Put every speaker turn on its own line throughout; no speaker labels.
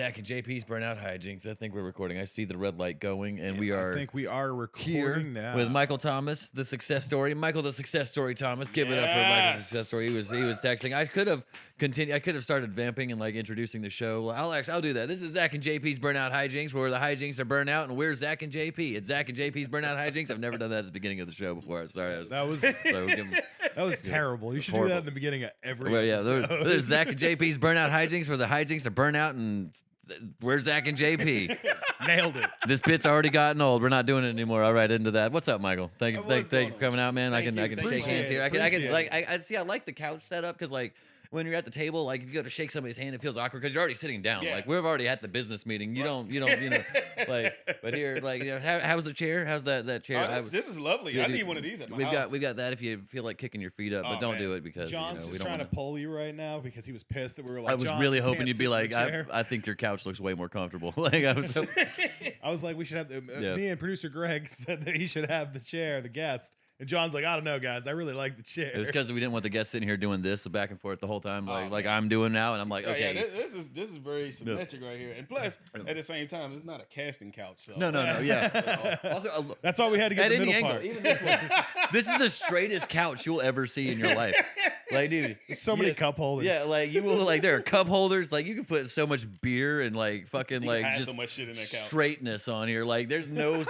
Zach and JP's Burnout Hijinks. I think we're recording. I see the red light going, and we are.
I think we are recording
here
now
with Michael Thomas, the Success Story. Michael, the Success Story Thomas. Give it up for Michael, the Success Story. He was texting. I could have continued. I could have started vamping and like introducing the show. I'll do that. This is Zach and JP's Burnout Hijinks, where the hijinks are burnout, and we're Zach and JP. It's Zach and JP's Burnout Hijinks. I've never done that at the beginning of the show before. Sorry,
that was terrible. You should do that in the beginning of every.
Well, yeah,
episode.
there's Zach and JP's Burnout Hijinks, where the hijinks are burnout, and we're Zach and JP.
Nailed it.
This bit's already gotten old. We're not doing it anymore. All right, into that. What's up, Michael? Thank you for coming out, man. I can shake hands here. I like the couch setup because like when you're at the table, like if you go to shake somebody's hand, it feels awkward because you're already sitting down. Yeah. Like we're already at the business meeting. You don't, like. But here, like, how's the chair? How's that chair?
This is lovely. I need one of these at my house.
We've got that if you feel like kicking your feet up, but don't do it because
John's
we
just
don't
trying to pull you right now because he was pissed that we were like.
I was really hoping you'd be like, I think your couch looks way more comfortable. Like I was
like, we should have me and producer Greg said that he should have the chair, the guest. And John's like, I don't know, guys. I really like the chair.
It was because we didn't want the guests sitting here doing this back and forth the whole time, like I'm doing now. And I'm like, okay.
Yeah, this is very symmetric right here. And plus, at the same time, it's not a casting couch. So.
No, yeah. Also,
that's why we had to get the middle
angle,
part.
Even this one. This is the straightest couch you'll ever see in your life. Like, dude,
there's so many cup holders.
Yeah, like you will there are cup holders. Like you can put so much beer and like fucking like just
so much shit in that couch.
Straightness on here. Like there's no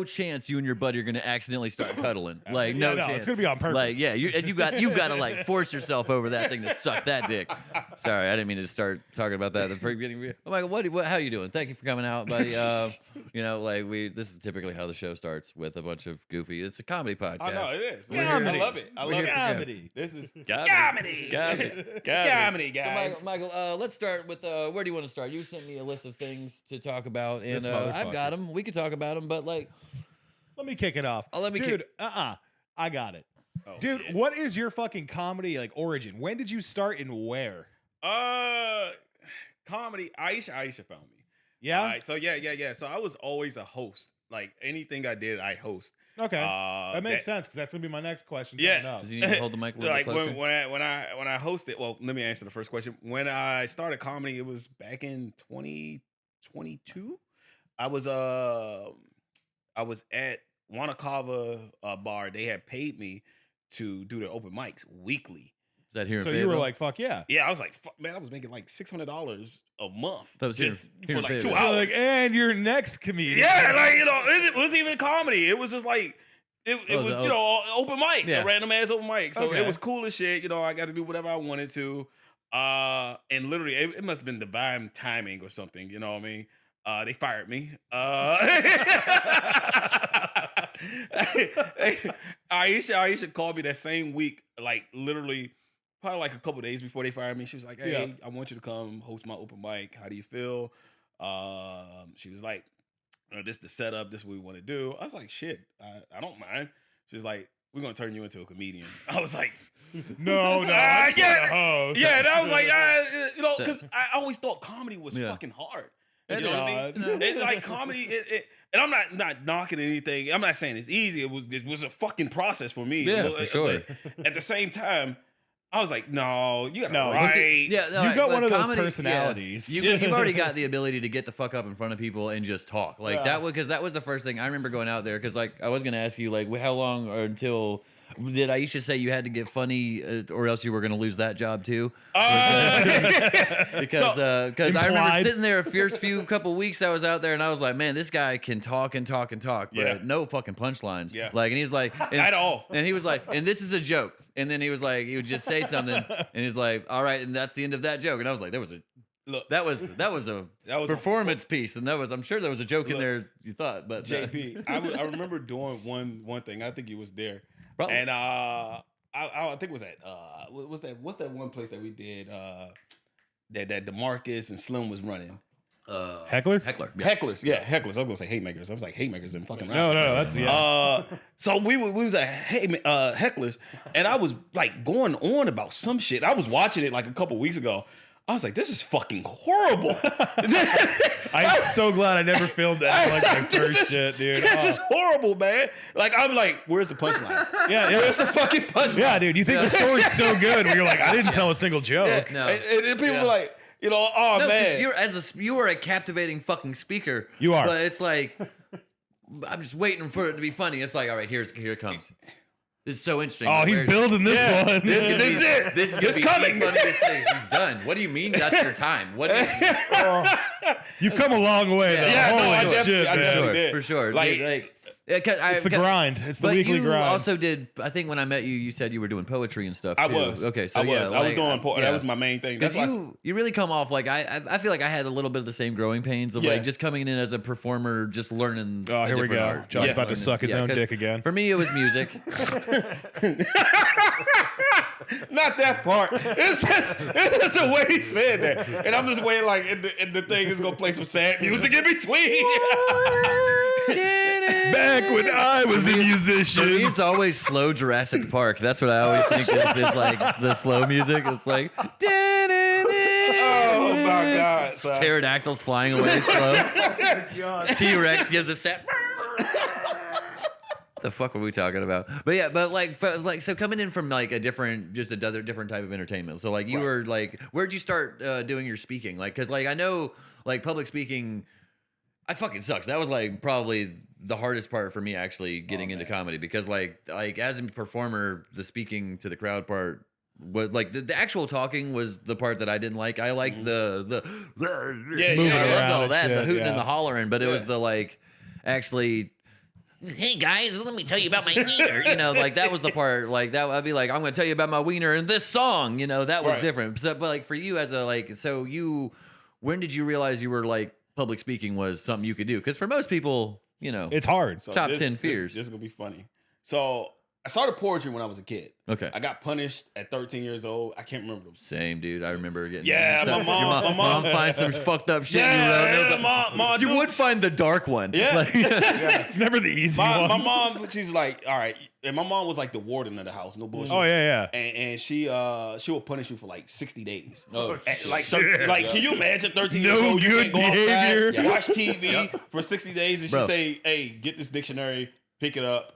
chance you and your buddy are gonna accidentally start cuddling. Like no chance.
It's gonna be on purpose.
Like you got to like force yourself over that thing to suck that dick. Sorry, I didn't mean to start talking about that at the very beginning. Oh my God, what how you doing? Thank you for coming out, buddy. This is typically how the show starts with a bunch of goofy. It's a comedy podcast.
I know it is.
I
love it. I love it.
Comedy.
This is
comedy.
Comedy, guys.
So Michael, let's start with where do you want to start? You sent me a list of things to talk about, and I've got them. We could talk about them, but like,
let me kick it off. Dude, I got it.
Oh,
dude,
shit.
What is your fucking comedy like origin? When did you start and where?
Comedy. Aisha found me.
Yeah.
So yeah. So I was always a host. Like anything I did, I host.
Okay, that makes sense because that's gonna be my next question.
Yeah,
does he need to hold the mic a little
like
bit closer?
when I hosted. Well, let me answer the first question. When I started comedy, it was back in 2022. I was at Wanakava bar. They had paid me to do the open mics weekly.
Is that here?
So
in
you were
Fayetteville?
like, fuck yeah.
Yeah, I was like, fuck, man, I was making like $600 a month
That was
just
here
for like
in
2
Fayetteville.
hours.
Like, and your next comedian.
Yeah, like it wasn't even comedy. It was just like it was open mic, a random ass open mic. So it was cool as shit. I got to do whatever I wanted to. And literally, it must have been divine timing or something. You know what I mean? They fired me. Aisha called me that same week, like literally probably like a couple days before they fired me. She was like, hey, I want you to come host my open mic. How do you feel? She was like, this is the setup. This is what we want to do. I was like, shit, I don't mind. She's like, we're going to turn you into a comedian. I was like,
no, I just want to host.
Yeah, and I was like, because I always thought comedy was fucking hard. You know what I mean? It's like comedy, and I'm not knocking anything. I'm not saying it's easy. It was a fucking process for me.
Yeah, for sure.
But at the same time, I was like, no, you got to write.
You got one of those personalities.
Yeah. You've already got the ability to get the fuck up in front of people and just talk. Like that was the first thing I remember going out there. Because like I was gonna ask you like how long or until. Did Aisha say you had to get funny or else you were going to lose that job too? Because I remember sitting there a fierce couple weeks I was out there and I was like, man, this guy can talk and talk and talk, but no fucking punchlines.
Yeah.
Like, and he's like,
at all.
And he was like, and this is a joke. And then he was like, he would just say something and he's like, all right, and that's the end of that joke. And I was like, that was a performance piece, and I'm sure there was a joke in there you thought, but
JP, I remember doing one thing. I think you was there.
Probably.
And I think it was at what's that one place that we did that DeMarcus and Slim was running?
Heckler?
Yeah.
Hecklers. Yeah, Hecklers. I was gonna say Haymakers. I was like Haymakers and fucking
No, that's
so we was at Hecklers, and I was like going on about some shit. I was watching it like a couple weeks ago. I was like, this is fucking horrible.
I'm so glad I never filmed that. Like my first shit, dude.
This is horrible, man. Like, I'm like, where's the punchline?
Yeah.
Where's the fucking punchline?
Yeah, dude. You think the story's so good when you're like, I didn't tell a single joke.
Yeah. No. And people were like, You know, oh
No,
man.
you are a captivating fucking speaker.
You are.
But it's like I'm just waiting for it to be funny. It's like, all right, here it comes. This is so interesting.
Oh, he's building this one.
This is it.
This is
It's coming.
the funniest thing. He's done. What do you mean? That's your time. What? Do you mean?
You've come a long way.
Yeah.
though.
Yeah, no,
Holy
I
shit,
definitely
man.
did.
For sure.
Like-
Dude, yeah, 'cause
It's the grind. It's the
but
weekly
you
grind.
also did. I think when I met you, you said you were doing poetry and stuff.
I
too.
was.
Okay, so
I was.
yeah,
I was
like,
doing
yeah.
that was my main thing. That's
Because
why
you really come off like I feel like I had a little bit of the same growing pains of
Yeah.
like just coming in as a performer, just learning.
Oh,
a
here we
different
go.
art.
John's
Yeah.
about to suck his own
'cause
dick again.
For me, it was music.
not that part. It's just the way he said that, and I'm just waiting like, and the thing is gonna play some sad music in between.
Back when I was a
For me,
musician.
it's always slow Jurassic Park. That's what I always think is like the slow music. It's like
Oh my god! son.
pterodactyls flying away slow. T-Rex gives a set. The fuck were we talking about? But yeah, but like so coming in from like just another different type of entertainment. So like you were like, where'd you start doing your speaking? Like, cause like I know like public speaking, I fucking sucks. That was like probably the hardest part for me actually getting into comedy because like as a performer, the speaking to the crowd part was like the actual talking was the part that I didn't like. I liked the moving
yeah,
around, all
and
that, the
shit,
hooting
yeah.
and the hollering, but it was the like actually. Hey guys, let me tell you about my wiener. You know, like that was the part. Like that, I'd be like, I'm going to tell you about my wiener in this song. You know, that was
Right.
different. So, but like for you as a like, so you, when did you realize you were like public speaking was something you could do? Because for most people, you know,
It's hard.
So
Top 10 fears.
This is gonna be funny. So I started poetry when I was a kid.
okay.
I got punished at 13 years old. I can't remember them.
Same dude. I remember getting.
Yeah,
so,
my mom-
Your
my mom-
finds some fucked up shit.
Yeah,
you wrote.
mom,
You
dude,
would find the dark one.
Yeah.
Like-
Yeah, it's never the easy
my
ones.
mom, she's like, all right, and my mom was like the warden of the house. No bullshit.
Oh yeah, yeah.
And she will punish you for like 60 days.
Oh,
And, like,
shit.
like, can you imagine 13
No
years old? You
good
can't go
behavior.
outside, watch TV for 60 days, and she
Bro.
say, "Hey, get this dictionary, pick it up,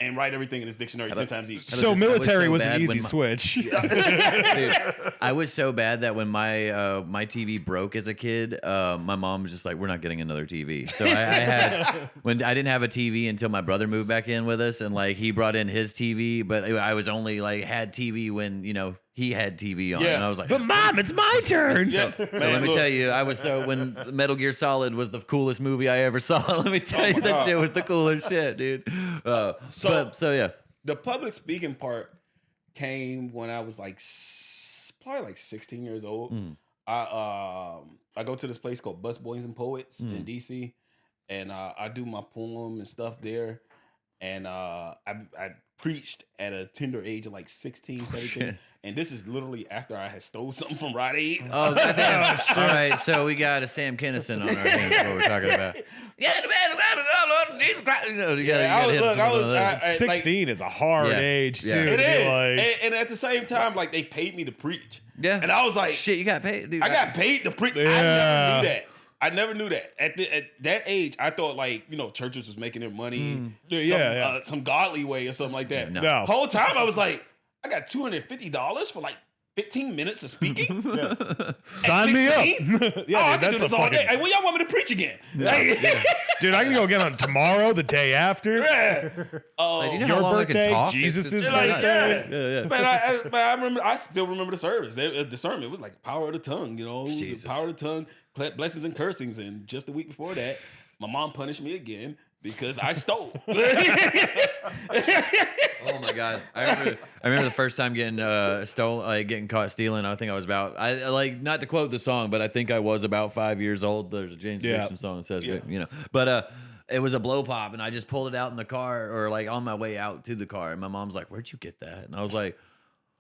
and write everything in this dictionary 10 times each."
So
I was
military
so
was
bad
an
when
easy
my-
switch.
Dude, I was so bad that when my TV broke as a kid, my mom was just like, "We're not getting another TV." So I had when I didn't have a TV until my brother moved back in with us, and like he brought in his TV, but I was only like had TV when he had TV on,
Yeah.
and I was like,
But mom, it's my turn.
Yeah,
So let me tell you, I was so when Metal Gear Solid was the coolest movie I ever saw. Let me tell you,
my
that
God.
shit was the coolest shit, dude. So yeah.
The public speaking part came when I was like probably like 16 years old.
Mm.
I go to this place called Bus Boys and Poets in DC, and I do my poem and stuff there. And I preached at a tender age of like 16, 17.
shit.
And this is literally after I had stole something from Rite Aid.
Oh, goddamn. All right, so we got a Sam Kinison on our hands. What we're talking about? Yeah, man, Jesus Christ. You gotta hit
look,
something on that.
16 is a hard
Yeah.
age
Yeah.
too.
It
to be
is.
like-
And at the same time, like they paid me to preach.
Yeah.
And I was like,
Shit, you got paid, dude.
I got paid to preach.
Yeah.
I never knew that. I never knew that. At that age, I thought like, churches was making their money
Yeah,
some godly way or something like that.
No.
No.
Whole time I was like, I got $250 for like 15 minutes of speaking.
Sign me up.
16?
Yeah,
I
dude,
can do
that's a
this all day.
fucking.
Hey, when y'all want me to preach again? Like,
Dude, I can go again on tomorrow, the day after.
yeah.
Like, do you know
Your
how long I
birthday,
can talk?
Jesus'
It's
like,
nuts.
yeah.
Yeah, yeah.
Man, I remember. I still remember the service. The sermon was like power of the tongue.
Jesus.
The power of the tongue, blessings and cursings. And just a week before that, my mom punished me again because I stole.
Oh my god! I remember the first time getting getting caught stealing. I think I was about not to quote the song, but I think I was about 5 years old. There's a James
Yeah.
Addiction song that says,
Yeah.
but it was a blow pop, and I just pulled it out in the car or like on my way out to the car, and my mom's like, "Where'd you get that?" And I was like,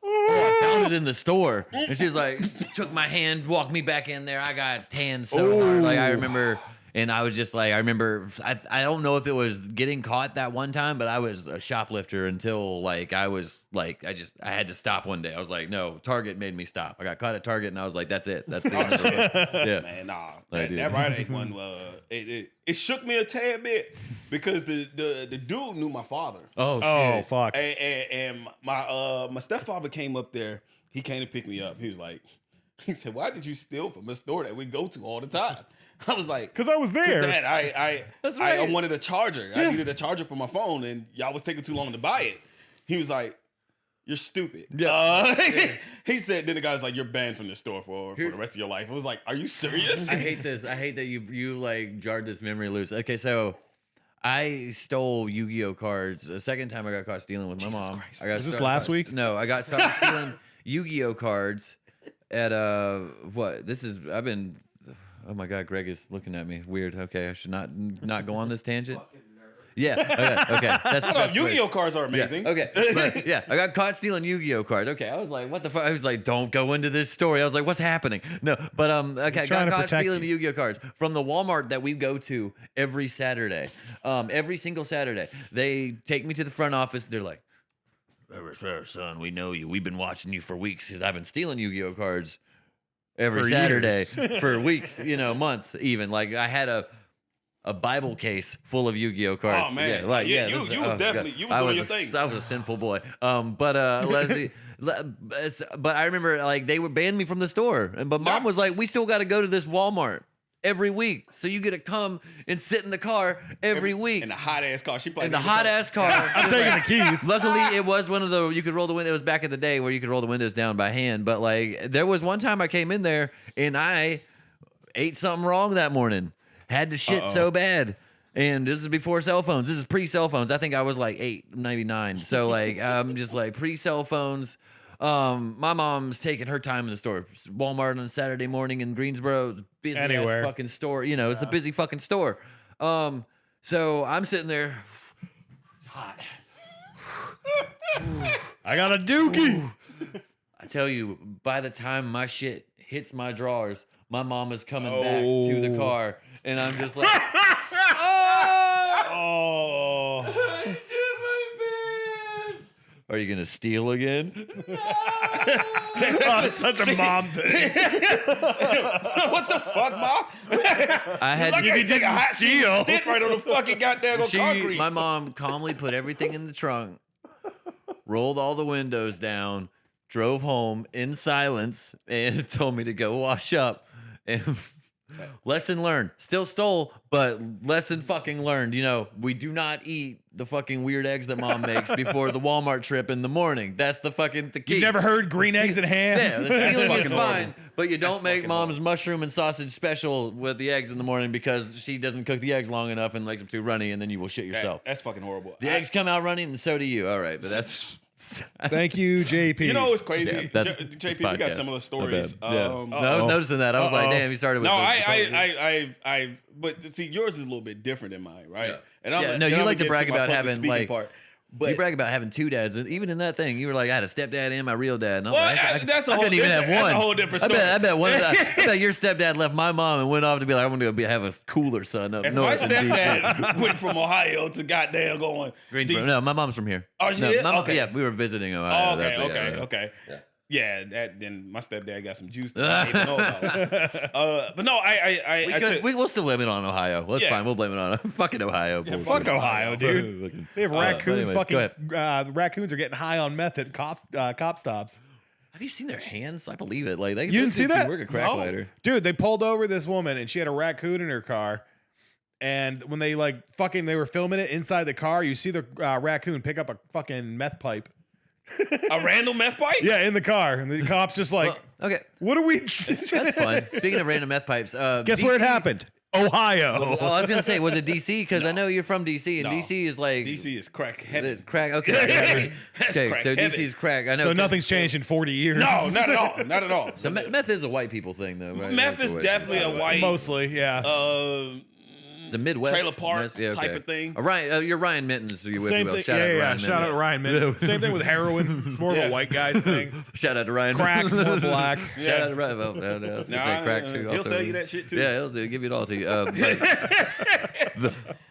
"Oh, I found it in the store." And she was like, took my hand, walked me back in there. I got tan so hard. Like I remember. And I was just like, I don't know if it was getting caught that one time, but I was a shoplifter until like I had to stop one day. I was like, no, Target made me stop. I got caught at Target and I was like, that's it. That's the end of it. Yeah.
Man, nah.
Like,
That Rite Aid one, it shook me a tad bit because the dude knew my father.
Oh,
Oh,
shit.
fuck.
And my stepfather came up there. He came to pick me up. He was like, He said, "Why did you steal from a store that we go to all the time?" I was like,
Because I was there.
Dad, I
right.
wanted a charger. I needed a charger for my phone, and y'all was taking too long to buy it." He was like, "You're stupid."
Yeah.
He said, then the guy's like, "You're banned from the store for the rest of your life." I was like, "Are you serious?"
I hate this. I hate that you like jarred this memory loose. Okay, so I stole Yu-Gi-Oh cards. The second time I got caught stealing with my
Jesus
mom.
Christ.
I got
Was this
started-
last week?
No, I got started stealing Yu-Gi-Oh cards at what? This is I've been. Oh my God, Greg is looking at me weird. Okay, I should not go on this tangent. Yeah. Okay. That's
Yu-Gi-Oh cards are amazing.
Yeah, okay. But yeah, I got caught stealing Yu-Gi-Oh cards. Okay, I was like, what the fuck? I was like, don't go into this story. I was like, what's happening? No, but okay, I
trying
got
to
caught
protect
stealing
you.
the Yu-Gi-Oh cards from the Walmart that we go to every Saturday. Every single Saturday, they take me to the front office. They're like, son, we know you. We've been watching you for weeks because I've been stealing Yu-Gi-Oh cards every
For
Saturday
years.
for weeks, months even. Like I had a Bible case full of Yu-Gi-Oh cards.
Oh, man.
Yeah, like
Yeah,
yeah,
you
this-
was
oh,
definitely-
God.
you was
I
doing
was
your
a,
thing.
I was a sinful boy. But I remember like they would ban me from the store, but mom was like, "We still got to go to this Walmart every week, so you get to come and sit in the car every week."
In the hot ass car. She probably
In the
didn't even
hot
tell-
ass car.
I'm taking the keys.
Luckily, it was one of the you could roll the window. It was back in the day where you could roll the windows down by hand. But like, there was one time I came in there and I ate something wrong that morning. Had to shit so bad. And this is before cell phones. This is pre-cell phones. I think I was like 8, maybe 9. So like, I'm just like pre-cell phones. My mom's taking her time in the store. Walmart on a Saturday morning in Greensboro, busy
Anywhere.
ass fucking store. It's a busy fucking store. So I'm sitting there. It's hot.
I got a dookie.
I tell you, by the time my shit hits my drawers, my mom is coming back to the car, and I'm just like,
Oh.
I shit my pants. Are you gonna steal again?
Oh, it's such a mom thing.
What the fuck, Mom?
I had
Like I take a hot
steal.
Sit right on the fucking goddamn concrete.
my mom calmly put everything in the trunk, rolled all the windows down, drove home in silence, and told me to go wash up. And lesson learned. Still stole, but lesson fucking learned. We do not eat the fucking weird eggs that mom makes before the Walmart trip in the morning. That's the key.
You've never heard green eggs and ham?
Yeah, the stealing is
fucking
fine,
horrible.
but you don't
That's
make
fucking
mom's
horrible.
mushroom and sausage special with the eggs in the morning because she doesn't cook the eggs long enough and makes them too runny, and then you will shit yourself.
That's fucking horrible.
The eggs come out running, and so do you. All right, but that's
Thank you, JP.
You know what's crazy?
Yeah, that's
JP,
this
we got
podcast.
similar
My
stories.
bad. Yeah.
Um,
No, I was noticing that. I was like,
Uh-oh.
damn, he started with
No,
the-
but see, yours is a little bit different than mine, right?
Yeah.
And
Yeah, no,
then
you
I'm
like to
gonna
brag
get my
about
public
having,
speaking
like,
part.
You
But
brag about having 2 dads, and even in that thing, you were like, I had a stepdad and my real dad. And I'm
Well,
like,
that's a
I
whole
couldn't even have
different-
one.
that's a whole different
I bet
story.
one of I bet your stepdad left my mom and went off to be like, I'm going to have a cooler son up
if my
north in DC.
stepdad went from Ohio to goddamn going
Greensboro.
DC
No, my mom's from here.
Oh,
no,
she is? Okay.
Yeah, we were visiting Ohio.
Oh,
That's what-
okay.
Yeah.
Yeah, then my stepdad got some juice that I didn't know about. But no,
We'll still blame it on Ohio. That's
Yeah.
fine. We'll blame it on fucking Ohio.
Yeah,
bullshit.
Fuck Ohio, dude. They have raccoons.
anyways, go
Fucking raccoons are getting high on meth at cop stops.
Have you seen their hands? I believe it. Like they
You didn't see that?
Work a crack
No.
lighter.
Dude, they pulled over this woman and she had a raccoon in her car. And when they they were filming it inside the car, you see the raccoon pick up a fucking meth pipe.
a random meth pipe.
Yeah, in the car. And the cop's just like,
Well, okay,
what are we?
that's fun. Speaking of random meth pipes,
Guess where it
DC
happened? Ohio.
Oh, I was gonna say, was it DC? Because I know you're from DC, and
No.
DC is like
DC is crack heavy.
crack. Okay,
That's
okay.
crack
So
heavy.
DC's crack. I know.
So nothing's changed in 40 years.
No, not at all. Not at all.
So meth is a white people thing, though, right?
Meth
That's
is
a white
definitely
people
a
thing.
white
Mostly, yeah.
It's a Midwest
trailer park
Yes, yeah,
type
okay.
of thing.
Ryan, you're Ryan Mittens. You're with
Same
me.
thing.
Shout out to Ryan
Shout out to Ryan Minton. Same thing with heroin. It's more of
Yeah.
a white guy's thing.
Shout out to Ryan.
Crack, more black.
Shout out to Ryan. Well, I was gonna say crack too.
He'll
also.
sell you that shit too.
Yeah, he'll give you it all to you.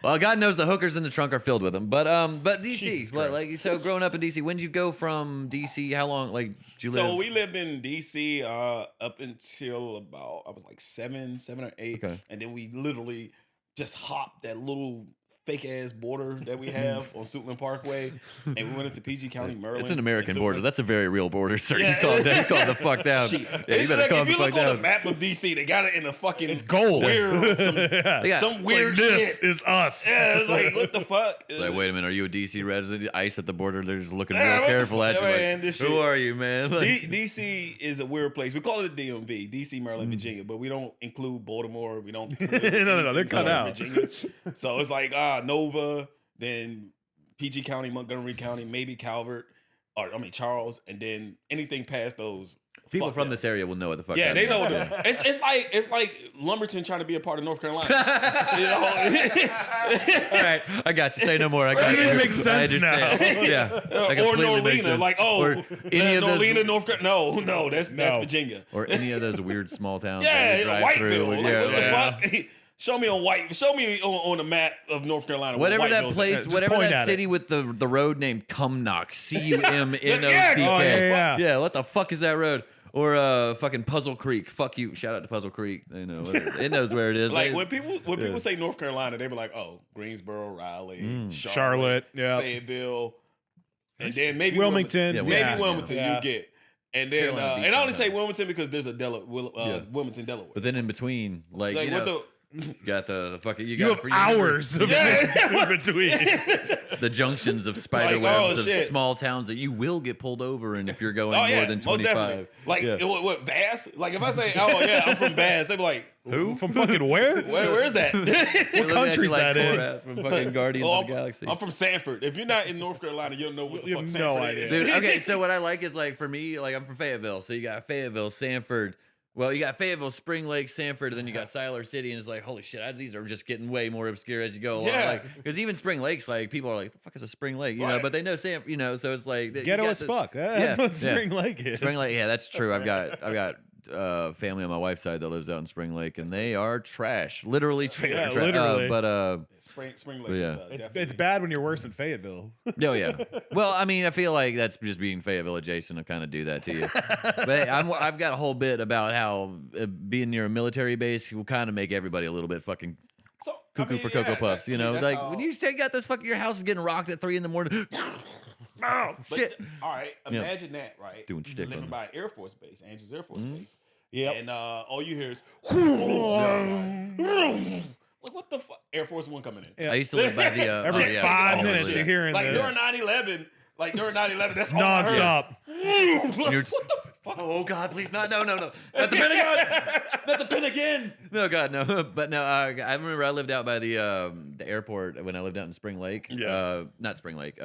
Well, God knows the hookers in the trunk are filled with them. But DC,
Jesus
like so, growing up in DC, when did you go from DC? How long? Like, did you live?
So we lived in DC up until about I was like seven or eight,
Okay.
and then we literally just hopped that little fake ass border that we have on Suitland Parkway, and we went into PG County, Maryland.
It's an American
and
border. That's a very real border, sir.
Yeah.
You calm down. You calm the fuck down.
Shit.
Yeah, you better calm
If
the
you
fuck
look on the
down.
map of DC, they got it in a fucking
It's gold.
square or some,
They got-
some weird
This
shit.
is us.
Yeah, it's like what the fuck?
It's like, wait a minute, are you a DC resident? ICE at the border, they're just looking
Yeah,
real
what the
careful at
fuck,
you. Like,
man, this
who
shit-
are you, man? Like,
DC is a weird place. We call it a DMV, DC, Maryland, Virginia, but we don't include Baltimore. We don't. Include
No, they're
anything
cut
southern
out.
Virginia. So it's like Nova, then PG County, Montgomery County, maybe Calvert, Charles, and then anything past those.
people
fuck
from
them.
this area will know what the fuck.
Yeah,
that
they know.
means.
What it's like Lumberton trying to be a part of North Carolina. You know?
All right, I got you. Say no more. I got you.
It makes
I
sense
understand.
now.
Yeah, that
Or
completely makes
Norlena,
sense.
like
or any of those,
Norlena, North Carolina. No, that's Virginia.
or any of those weird small towns. that you
Yeah,
drive through.
Whiteville. Like, what the fuck? Show me on the map of North Carolina. where
Whatever that
Whiteville's
place,
at.
Just
whatever
point
that
at
city with the road named Cumnock, Cumnock.
Oh, yeah.
Yeah, what the fuck is that road? Or fucking Puzzle Creek. Fuck you. Shout out to Puzzle Creek. They know it knows where it is.
Like
They-
when people say North Carolina, they be like, oh, Greensboro, Raleigh,
Charlotte, yeah.
Fayetteville, and then maybe
Wilmington.
Yeah,
maybe Wilmington
yeah.
you get. And then
Carolina Beach
and I only
sometimes.
say Wilmington because there's a Wilmington, Delaware.
but then in between, like you
what
know, you got the fucking you
You
got
have
for
hours of
Yeah.
in between.
the junctions of spider
Like, oh,
webs of
shit.
small towns that you will get pulled over in if you're going
Oh yeah,
more than
most
25.
definitely. Like
Yeah.
what Bass? Like if I say, oh yeah, I'm from Bass, they be like,
Who? From fucking where?
where is that?
They're looking at you
country's that in?
Korath from fucking Guardians
Oh,
of the Galaxy.
I'm from Sanford. If you're not in North Carolina, you don't know what the
You
fuck
have
Sanford
no idea.
is.
Dude, okay, so what I like is like for me, like I'm from Fayetteville, so you got Fayetteville, Sanford. Well, you got Fayetteville, Spring Lake, Sanford, and then you got Siler City, and it's like, holy shit, these are just getting way more obscure as you go along.
Yeah.
Because even Spring Lake's like, people are like, the fuck is a Spring Lake? You know,
Right.
but they know you know, so it's like you
Ghetto
got
as
the-
fuck. That's
Yeah,
what Spring Lake is.
Spring Lake, yeah, that's true. I've got family on my wife's side that lives out in Spring Lake, and they are trash, literally trash.
Yeah, literally.
Spring Lake.
Yeah.
Is,
It's
definitely-
bad when you're worse than Fayetteville.
Oh yeah. Well, I mean, I feel like that's just being Fayetteville adjacent to kind of do that to you. But hey, I've got a whole bit about how being near a military base will kind of make everybody a little bit fucking
So,
cuckoo for Cocoa Puffs. You know, like when you say got this fucking your house is getting rocked at 3 a.m. Oh shit!
All right, imagine that, right?
Doing shtick
living
on
by Air Force Base, Andrews Air Force Base.
Yep.
And all you hear is like what the fuck? Air Force One coming in.
Yeah.
I used to live by the
Every 5 minutes
yeah.
you're hearing
Like
this.
during 9/11, that's all I heard.
Non-stop.
What the fuck?
Oh God, please not! No! Not the Pentagon! Not the pin again! No God, no! But no, I remember I lived out by the airport when I lived out in Spring Lake.
Yeah.
Not Spring Lake.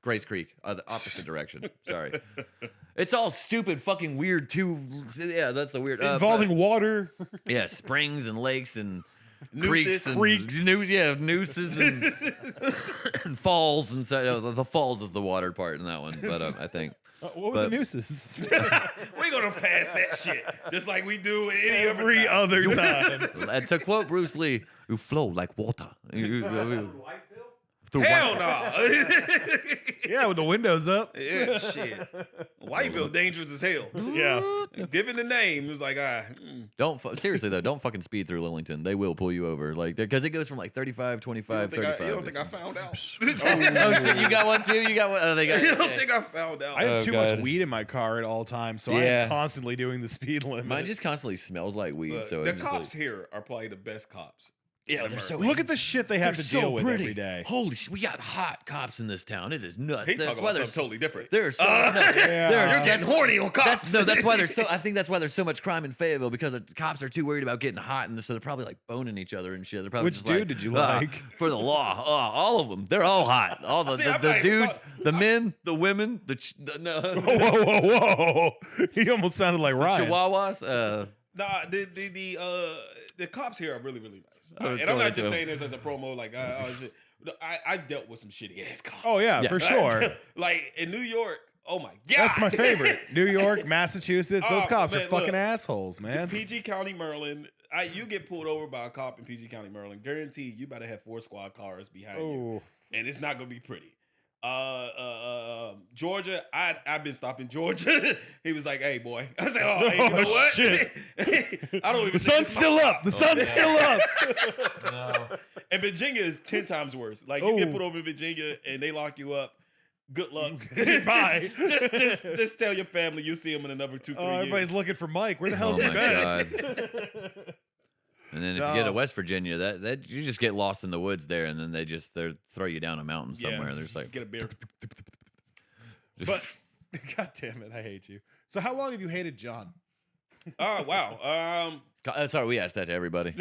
Grace Creek, the opposite direction. Sorry, it's all stupid, fucking weird too. Yeah, that's the weird.
Involving water.
yeah, springs and lakes and
Nooses.
creeks and nooses and, and falls and so the falls is the water part in that one. But I think.
What were the nooses?
We're gonna pass that shit just like we do any
Every
other time.
other time.
And to quote Bruce Lee, "You flow like water."
Hell no.
Yeah, with the windows up.
Yeah, shit. Whiteville dangerous as hell.
Yeah.
Given the name, it was like,
Seriously though, don't fucking speed through Lillington. They will pull you over, like because it goes from like 35, 25, 35.
you don't think I found out?
Oh shit, you got one too. You got one. Oh, they got.
You don't think I found out?
I have
Oh,
too much
God.
weed in my car at all times, so
Yeah.
I'm constantly doing the speed limit.
Mine just constantly smells like weed.
Look,
So
the
it's just
cops
like,
here are probably the best cops.
yeah,
in
they're so.
America.
Look at the shit they have
they're
to
so
deal with
pretty.
every day.
Holy shit, we got hot cops in this town. It is nuts.
He
That's
talking
why
about
there's
something totally different.
There's so
Yeah.
You're getting horny on cops.
That's why there's so. I think that's why there's so much crime in Fayetteville because the cops are too worried about getting hot, and so they're probably like boning each other and shit. They're probably
Which
just
dude
like,
did you
"Ah,
like?"
for the law? All of them. They're all hot. All the
See, I'm
the
not even
dudes, the men, the women, no,
Whoa, whoa, whoa! He almost sounded like Ryan.
Chihuahuas.
Nah, the cops here are really, really nice.
I was
And I'm
going
not just
to.
saying this as a promo, like, oh, shit. I've dealt with some shitty ass cops.
Oh yeah,
Yeah.
for sure.
Like in New York, oh my God.
That's my favorite. New York, Massachusetts. Those
Oh,
cops are
man,
fucking
look.
assholes, man.
PG County, Maryland. You get pulled over by a cop in PG County, Maryland. Guaranteed, you better have 4 squad cars behind you,
Oh,
and it's not gonna be pretty. Georgia, I've been stopping Georgia. He was like, "Hey, boy," I said, "Oh, hey, you know
Oh,
what?
shit.
I don't even."
the sun's still up. The sun's still up.
And Virginia is 10 times worse. Like you get put over in Virginia and they lock you up. Good luck.
Bye.
just tell your family you see them in another 2-3 years.
Everybody's looking for Mike. Where the hell's he
my
been?
God. And then if you get to West Virginia, that you just get lost in the woods there, and then they throw you down a mountain somewhere. And there's like
get a beer.
But God damn it, I hate you. So how long have you hated John?
Oh wow.
Sorry, we asked that to everybody.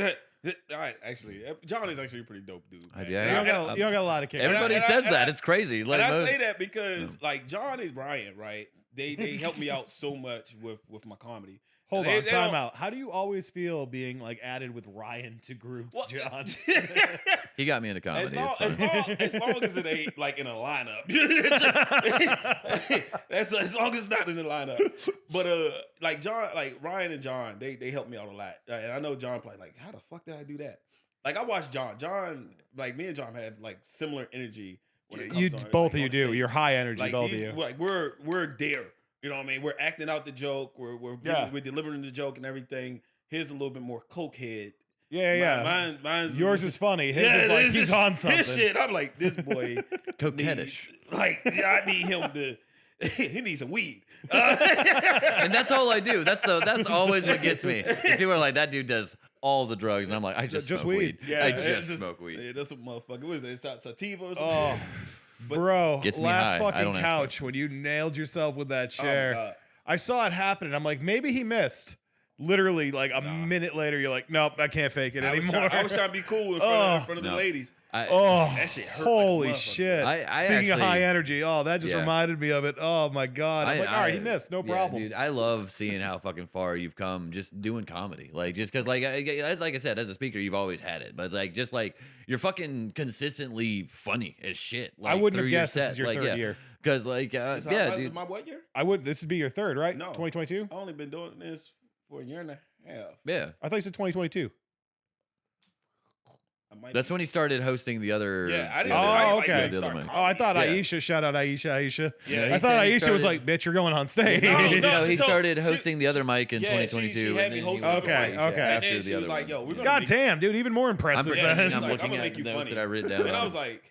Actually, John is actually a pretty dope dude. Man.
You don't got a lot of character.
Everybody says that. It's crazy. Like,
and I say that because like John and Brian, right? They help me out so much with my comedy.
Hold on, time out. How do you always feel being like added with Ryan to groups, John?
He got me into comedy.
As long as it ain't like in a lineup. That's as long as it's not in the lineup. But like Ryan and John, they help me out a lot. And I know John probably like, how the fuck did I do that? Like I watched John. John, like me and John have like similar energy when it comes on.
Both
like,
of you do. You're high energy,
like
both of you.
Like we're there. You know what I mean? We're acting out the joke. We're delivering the joke and everything. His a little bit more coke head.
Yeah.
Mine's
yours is funny. His is like he's on something.
His shit. I'm like, this boy
coquettish.
I need him to. He needs some weed.
And that's all I do. That's always what gets me. People are like, that dude does all the drugs, and I'm like, I just smoke weed.
Yeah,
I just smoke weed.
Yeah, that's what motherfucker. What is it? It's sativa or something?
Oh. Bro,
Gets me
last
high.
fucking couch when you nailed yourself with that
Oh,
chair.
God.
I saw it happen, and I'm like, maybe he missed. Literally, like a minute later, you're like, nope, I can't fake it anymore.
I was trying to be cool in front of the ladies.
That
shit hurt
holy
like a
shit.
I
Speaking of
actually,
high energy, that just reminded me of it. Oh my God. I'm like, all right, he missed, no problem.
Dude, I love seeing how fucking far you've come just doing comedy. Like, just because, like I said, as a speaker, you've always had it. But, like, just like, you're fucking consistently funny as shit. Like,
I wouldn't have
your
guessed this
set.
is your third year.
Because, like, dude.
My what year?
This would be your third, right?
No.
2022?
I only been doing this for a year and a half.
Yeah.
I thought you said 2022.
That's when he started hosting the other.
Yeah, I didn't.
Okay. I thought Aisha. Shout out Aisha.
Yeah,
I thought Aisha was like, "Bitch, you're going on stage."
No, he started hosting the other mic in 2022.
She had me hosting.
Okay.
And then she was like, "Yo, we're gonna."
God damn, dude, even more impressive.
I'm
like,
looking
I'm
at
you
those
funny.
that I written down.
And I was like,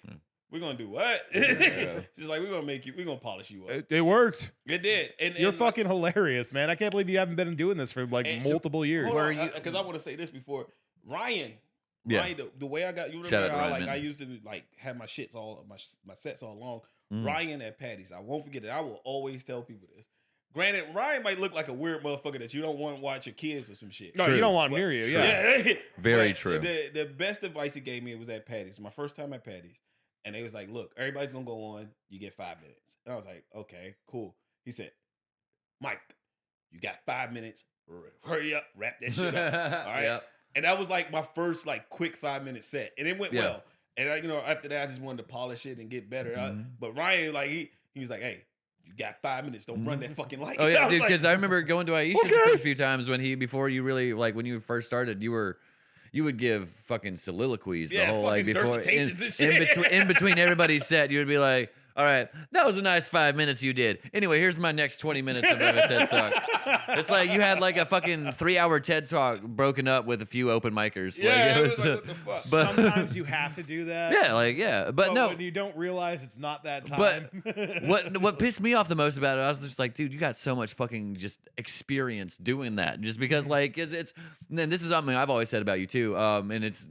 "We're gonna do what?" She's like, "We're gonna polish you up."
It worked.
It did. And
you're fucking hilarious, man. I can't believe you haven't been doing this for like multiple years.
Because I want to say this before Ryan.
Yeah.
Ryan, the way I got, you remember how I used to like have my shits all my sets all along. Ryan at Patty's, I won't forget it. I will always tell people this. Granted, Ryan might look like a weird motherfucker that you don't want to watch your kids or some shit.
No, you don't want him near you. Yeah,
very true.
The best advice he gave me was at Patty's. My first time at Patty's, and they was like, "Look, everybody's gonna go on. You get 5 minutes." And I was like, "Okay, cool." He said, "Mike, you got 5 minutes. Hurry up, wrap that shit up." All right.
Yep.
And that was like my first like quick 5-minute set, and it went well. And after that, I just wanted to polish it and get better. But Ryan, like he was like, "Hey, you got 5 minutes. Don't run that fucking light."
Oh yeah, dude. Because
like,
I remember going to Aisha the first few times before you really like when you first started, you would give fucking soliloquies the whole like before in between everybody's set. You would be like, "All right, that was a nice 5 minutes you did. Anyway, here's my next 20 minutes of a TED Talk." It's like you had like a fucking 3-hour TED Talk broken up with a few open micers.
Yeah,
like,
it was like, what the fuck?
But sometimes you have to do that.
Yeah, but no.
When you don't realize it's not that time.
But what pissed me off the most about it, I was just like, dude, you got so much fucking just experience doing that. Just because like it's and this is something I've always said about you too. And it's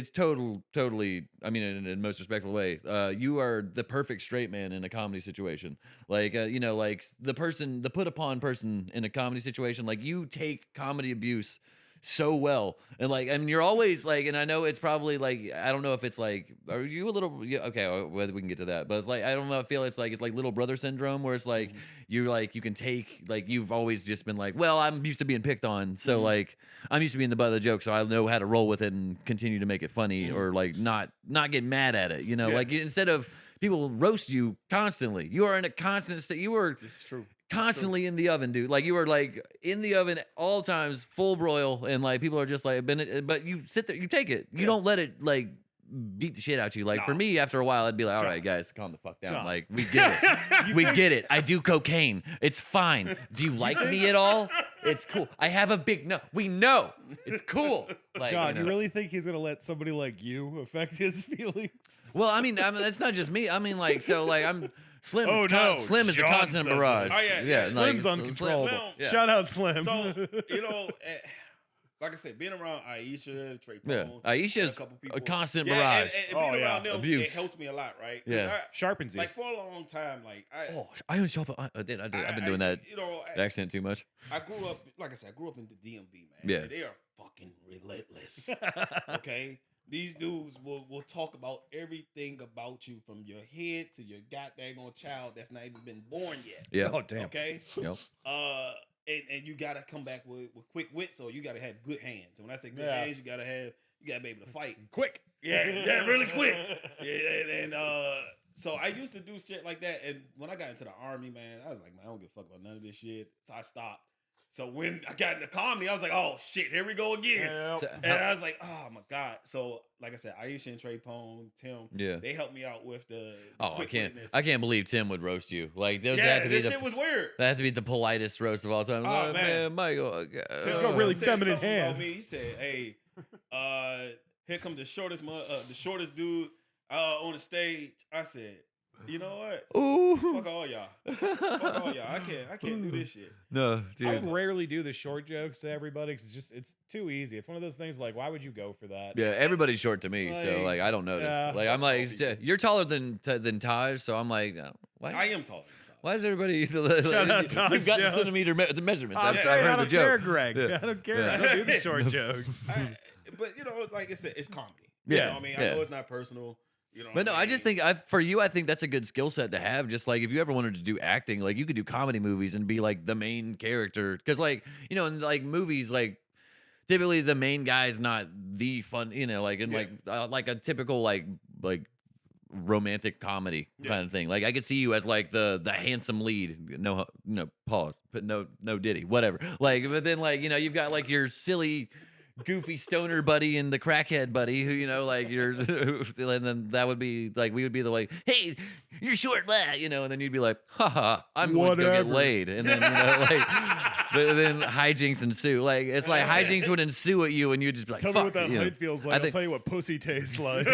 totally, I mean, in the most respectful way, you are the perfect straight man in a comedy situation. Like, like the put upon person in a comedy situation, like you take comedy abuse so well. And like, I mean, you're always like, and I know it's probably like, I don't know if it's like, are you a little, okay, whether we can get to that, but it's like, I don't know, I feel it's like little brother syndrome where it's like, you're like, you can take, like, you've always just been like, well, I'm used to being picked on. So like, I'm used to being the butt of the joke. So I know how to roll with it and continue to make it funny or like not get mad at it, like instead of people roast you constantly, you are in a constant state. You are constantly in the oven, dude. Like you are like in the oven all times, full broil, and like people are just like, but you sit there, you take it. You don't let it like beat the shit out of you. Like for me, after a while, I'd be like, all right, guys, calm the fuck down. Like we get it. We get it. I do cocaine. It's fine. Do you like me at all? It's cool. I have a big no. We know it's cool. Like,
John,
you
you
know.
really think he's gonna let somebody like you affect his feelings?
Well, I mean, it's not just me. I mean, like, so, like, I'm Slim.
Oh, no,
Slim is a
John
constant
said
barrage.
that. Oh, yeah,
yeah.
Slim's
like,
uncontrollable.
Slim.
Yeah.
Shout out Slim.
So, like I said, being around Aisha, Trey
Yeah,
Pone,
Aisha's
a couple
a
people.
constant
Yeah,
barrage.
and
Oh,
being
yeah.
around them,
Abuse.
it helps me a lot, right? 'Cause
Yeah.
Sharpens you.
like for a long time, like
I don't show up. I did. I've been doing that
You know,
accent too much.
I grew up, like I said, I grew up in the DMV, man.
Yeah.
And they are fucking relentless. Okay, these dudes will talk about everything about you from your head to your goddamn child that's not even been born yet.
Yeah.
Oh damn.
Okay.
Yep.
And you gotta come back with quick wit, so you gotta have good hands. And when I say good
Yeah.
hands, you gotta be able to fight.
Quick.
Yeah, really quick. Yeah, and so I used to do shit like that. And when I got into the army, man, I was like, man, I don't give a fuck about none of this shit. So I stopped. So when I got into comedy, I was like, oh shit, here we go again.
Yep.
So,
And I was like, oh my God. So like I said, Aisha and Trey Pone, Tim,
yeah.
they helped me out with the
Oh, I
quick
can't.
witness.
I can't believe Tim would roast you. Like those
Yeah,
have to be
this
the.
shit was weird.
That has to be the politest roast of all time.
Oh, man.
Michael.
He's got really
said
feminine
something about
hands.
Me. He said, "Hey, here comes the shortest dude on the stage." I said, "You know what?
Ooh.
Fuck all y'all. Fuck all y'all. I can't do this shit."
No,
I
dude.
rarely do the short jokes to everybody because it's too easy. It's one of those things like, why would you go for that?
Yeah, everybody's short to me, so
Like,
like I don't notice.
yeah.
Like I'm
Fuck all
like,
people.
you're taller than Taj, so I'm like, why?
I am tall.
Why is everybody?
Shout out Taj
You've got the
Jones.
centimeter the measurements. I've
yeah,
heard
I
the
don't care,
joke.
Greg.
Yeah.
I don't care.
Yeah.
I don't do the short jokes.
But you know, like I said, it's comedy.
Yeah,
You know what I mean, I
yeah.
know it's not personal. You know,
But no,
what
I
mean?
just think for you, I think that's a good skill set to have. Just like if you ever wanted to do acting, like you could do comedy movies and be like the main character. Because like in like movies, like typically the main guy's not the fun. Like in
Yeah.
like a typical like romantic comedy
Yeah.
kind of thing. Like I could see you as like the handsome lead. No pause, but no Diddy, whatever. Like, but then like you've got like your silly, goofy stoner buddy and the crackhead buddy who like you're, and then that would be like we would be the like, hey, you're short, blah, and then you'd be like, haha, I'm going to go get
Whatever.
laid, and then like, but then hijinks ensue. Like it's like hijinks would ensue at you, and you'd just be like,
Tell
fuck,
me what that height feels like. I'll
think-
tell you what pussy tastes like.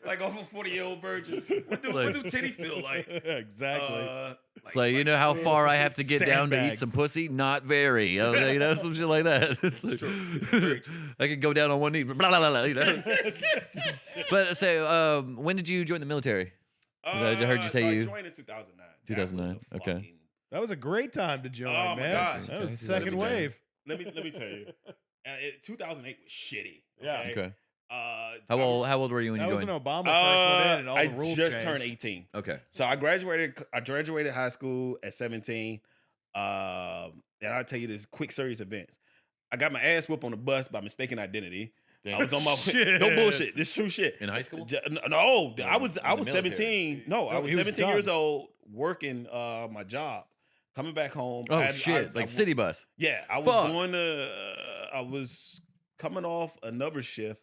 like off a 40-year-old virgin. What do titty feel like?
Exactly.
It's like, you know how far I have to get down to eat some
Sandbags.
pussy? Not very. Some shit like that. It's like,
Very true.
I could go down on one knee. Blah, blah, blah, blah, But so, when did you join the military? I heard you say
so
you-
I joined in 2009.
2009,
That was a
okay.
fucking-
That was a great time to join,
Oh, my
man.
gosh.
That was
Okay.
the second
Let me tell you.
wave.
Let me tell you. 2008 was shitty.
Yeah.
Okay.
Okay.
How
How old were you when
That
you
was when
joined?
Obama first went in and all
I
the rules
just
changed.
turned 18.
Okay.
So I graduated high school at 17. And I'll tell you this quick series of events. I got my ass whooped on the bus by mistaken identity.
Damn.
I was on my
Shit.
no bullshit. This true shit.
In high school?
No, I
In
was
the
17. No, I
Oh,
was
he was
17 years
done.
old working my job. Coming back home.
Oh,
I-
shit.
I-
Like city bus.
Yeah, I was
Fuck.
going to. I was coming off another shift,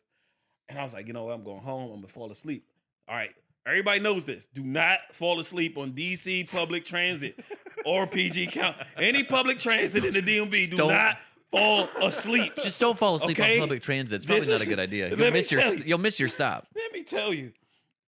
and I was like, you know what? I'm going home. I'm gonna fall asleep. All right, everybody knows this. Do not fall asleep on DC public transit or PG count. Any public transit in the DMV. Do
Don't-
not fall asleep.
Just don't fall asleep
Okay?
on public transit. It's probably
This
not
is-
a good idea.
let
You'll
me
miss your
tell you.
you'll miss your stop.
Let me tell you.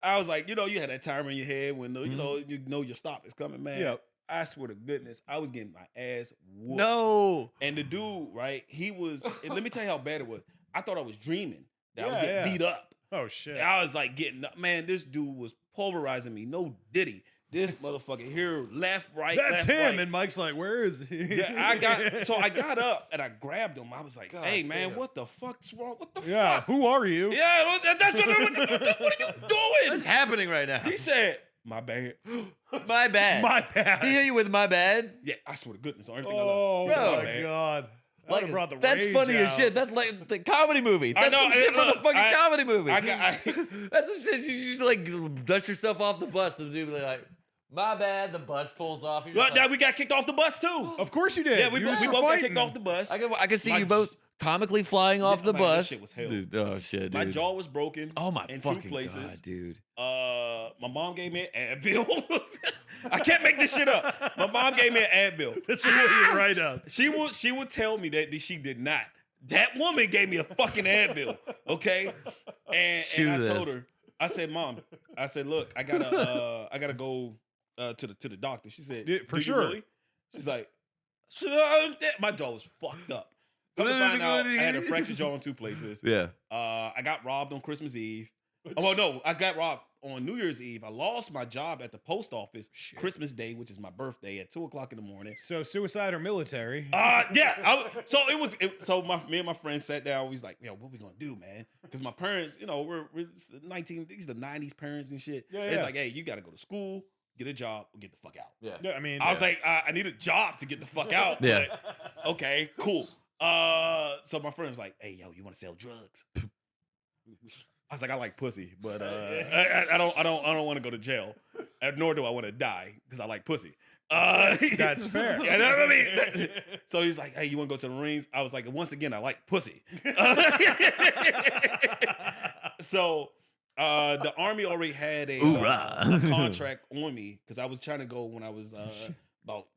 I was like, you had that timer in your head when you know your stop is coming, man.
Yep.
I swear to goodness, I was getting my ass whooped.
No.
And the dude, right? He was. And let me tell you how bad it was. I thought I was dreaming that I was
Yeah,
getting
yeah.
beat up.
Oh shit.
I was like getting up. Man, this dude was pulverizing me. No Diddy. This motherfucker here, left, right.
That's
left,
him.
Right.
And Mike's like, where is he?
Yeah, I got up and I grabbed him. I was like,
God
hey man,
damn.
what the fuck's wrong? What the
Yeah.
fuck?
Who are you?
Yeah, that's what I'm what are you doing?
What's happening right now?
He said, my bad.
My bad.
My
He
bad.
hear you with my bad?
Yeah, I swear to goodness on everything I
Oh
love. He said,
Bro.
"My
my
bad."
god. That would've brought the
That's
rage
funny as
out.
shit. That's like the comedy movie.
I
That's
know,
some shit
and
from a
look,
fucking comedy movie.
I-
That's some shit. You just like dust yourself off the bus. The dude be like, my bad. The bus pulls off. You're
Well,
just
now
like,
we got kicked off the bus too.
Of course you did.
Yeah, we
You
both
just were
got
fighting
kicked off the bus.
I can see
My
you both comically flying off the
man, this
bus.
shit was hell.
Dude, oh shit, dude.
My jaw was broken.
Oh my
in
fucking
two places.
god, dude.
my mom gave me an Advil. I can't make this shit up. My mom gave me an Advil.
That's what you're right up.
She would tell me that she did not. That woman gave me a fucking Advil. Okay, and I told her, I said, Mom, I said, look, I gotta go to the doctor. She said,
For
"Do
sure."
you really?" She's like, my jaw was fucked up. Come to find out, I had a fractured jaw in 2 places.
Yeah.
I got robbed on Christmas Eve. Oh, well, no, I got robbed on New Year's Eve. I lost my job at the post office Christmas Day, which is my birthday, at 2:00 in the morning.
So suicide or military?
Yeah. So me and my friend sat down. We was like, yo, what we gonna do, man? Because my parents, you know, we're these are the 90s parents and shit.
Yeah,
It's
yeah.
like, hey, you got to go to school, get a job, or get the fuck out.
Yeah.
Yeah, I mean,
I was like, I need a job to get the fuck out.
Yeah.
But, okay, cool. So my friend was like, hey, yo, you want to sell drugs? I was like, I like pussy, but I don't want to go to jail, nor do I want to die because I like pussy.
that's fair.
Yeah, I mean, so he's like, hey, you want to go to the Marines? I was like, once again, I like pussy. So the Army already had a contract on me because I was trying to go when I was about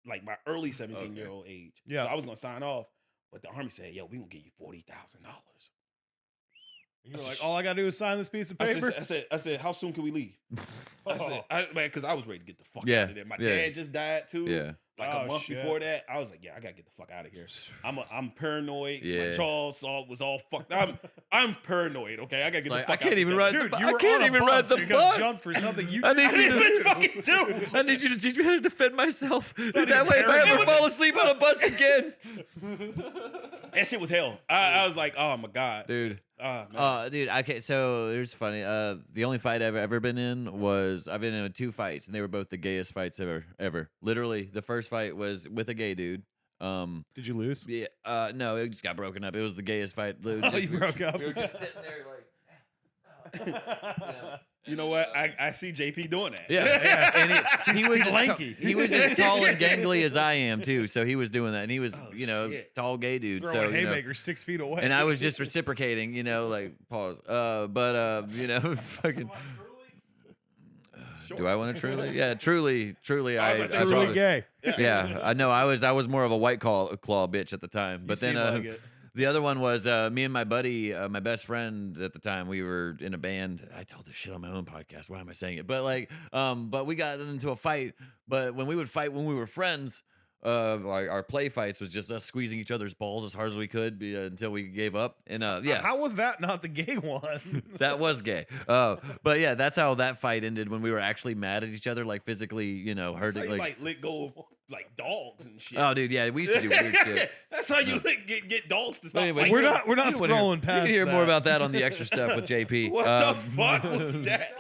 like my early 17-year-old age.
Yeah.
So I was going to sign off, but the Army said, yo, we going to give you $40,000.
You're like, all I gotta do is sign this piece of paper.
I said, how soon can we leave? I said, man, because I was ready to get the fuck
Yeah,
out of there. My
yeah.
dad just died too.
Yeah.
Like
Oh,
a month
shit.
before that, I was like, yeah, I gotta get the fuck out of here. I'm paranoid.
Yeah.
My jaw was all fucked. I'm paranoid. Okay, I gotta get the
Like,
fuck
I can't
out.
even
This
ride
goddamn-
Dude,
the
you
I
were
can't
on a
even
bus,
ride the
you got
bus.
jumped for something you
I need you
Let's
to
fucking do.
I need you to teach me how to defend myself.
not
That
even
way, if I
terrible.
ever fall asleep on a bus again,
That shit was hell. I was like, oh my god,
dude.
man.
Dude. Okay, so here's funny. The only fight I've ever been in was I've been in 2 fights, and they were both the gayest fights ever. Literally, the first fight was with a gay dude.
Did you lose?
Yeah. No, it just got broken up. It was the gayest fight. It was
Oh,
just-
you broke up.
We were just sitting there like.
You know what? I see JP doing that.
Yeah, and he was
He's
as
lanky.
He was as tall and gangly as I am too, so he was doing that, and he was,
Oh, shit.
tall gay dude.
Throwing
So you know,
haymakers 6 feet away.
and I was just reciprocating, like pause. Fucking. Do I want to truly? Yeah, truly.
I
I
was
truly
probably-
gay.
Yeah, I know. I was more of a white claw bitch at the time, but
You
then
seem like it.
the other one was me and my buddy, my best friend at the time. We were in a band. I told this shit on my own podcast. Why am I saying it? But but we got into a fight. But when we would fight when we were friends, our play fights was just us squeezing each other's balls as hard as we could until we gave up. And yeah,
How was that not the gay one?
that was gay. But yeah, that's how that fight ended when we were actually mad at each other, like physically,
That's how
hurting.
you,
Like,
like let go of like dogs and shit.
oh, dude, yeah, we used to do weird shit.
That's how you get dogs to stop.
Anyway,
biting
we're
you.
not
You wanna
scrolling
You
past
can hear
that.
more about that on the extra stuff with JP.
What the fuck was that?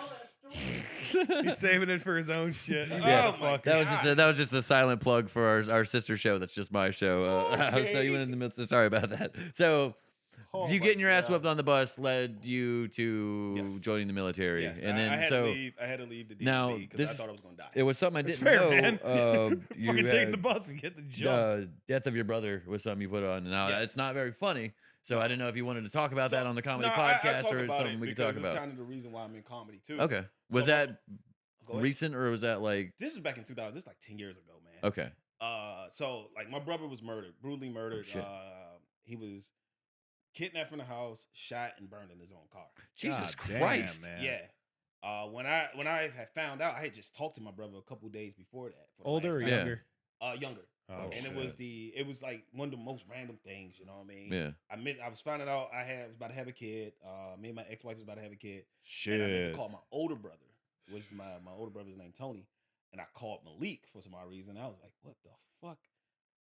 He's saving it for his own shit. You
Yeah.
motherfucker.
That was just a silent plug for our sister show. That's just my show. So
Okay.
you went in the midst. Sorry about that. So
Oh
you
my
getting your ass
God.
whipped on the bus led you to
Yes.
joining the military,
Yes,
and then
I had
so
to leave. I had to leave the
Now,
DMV because
this
I
is-
thought I was gonna die.
it was something I
That's
didn't
fair,
know.
man.
You
Fucking take
had-
the bus and get the jump.
Death of your brother was something you put on. Now
Yes.
it's not very funny, so I didn't know if you wanted to talk about
So-
that on the comedy
No, I
podcast
talk
or
about
something
it
we could
because
talk
it's
about.
kind of the reason why I'm in comedy too.
Okay, was
So,
that
Go ahead.
recent or was that like
This was back in 2000. This is like 10 years ago, man.
okay?
So like my brother was murdered, brutally murdered.
shit.
He was kidnapped from the house, shot, and burned in his own car.
Jesus
God damn,
Christ,
man.
Yeah. When I had found out, I had just talked to my brother a couple days before that. For the
Older or
last
Yeah.
younger?
time. Younger.
Oh,
And
shit.
it was like one of the most random things, you know what I mean?
Yeah.
I was finding out was about to have a kid. Me and my ex-wife was about to have a kid.
Shit.
And I meant to call my older brother, which is my older brother's name, Tony. And I called Malik for some odd reason. I was like, what the fuck?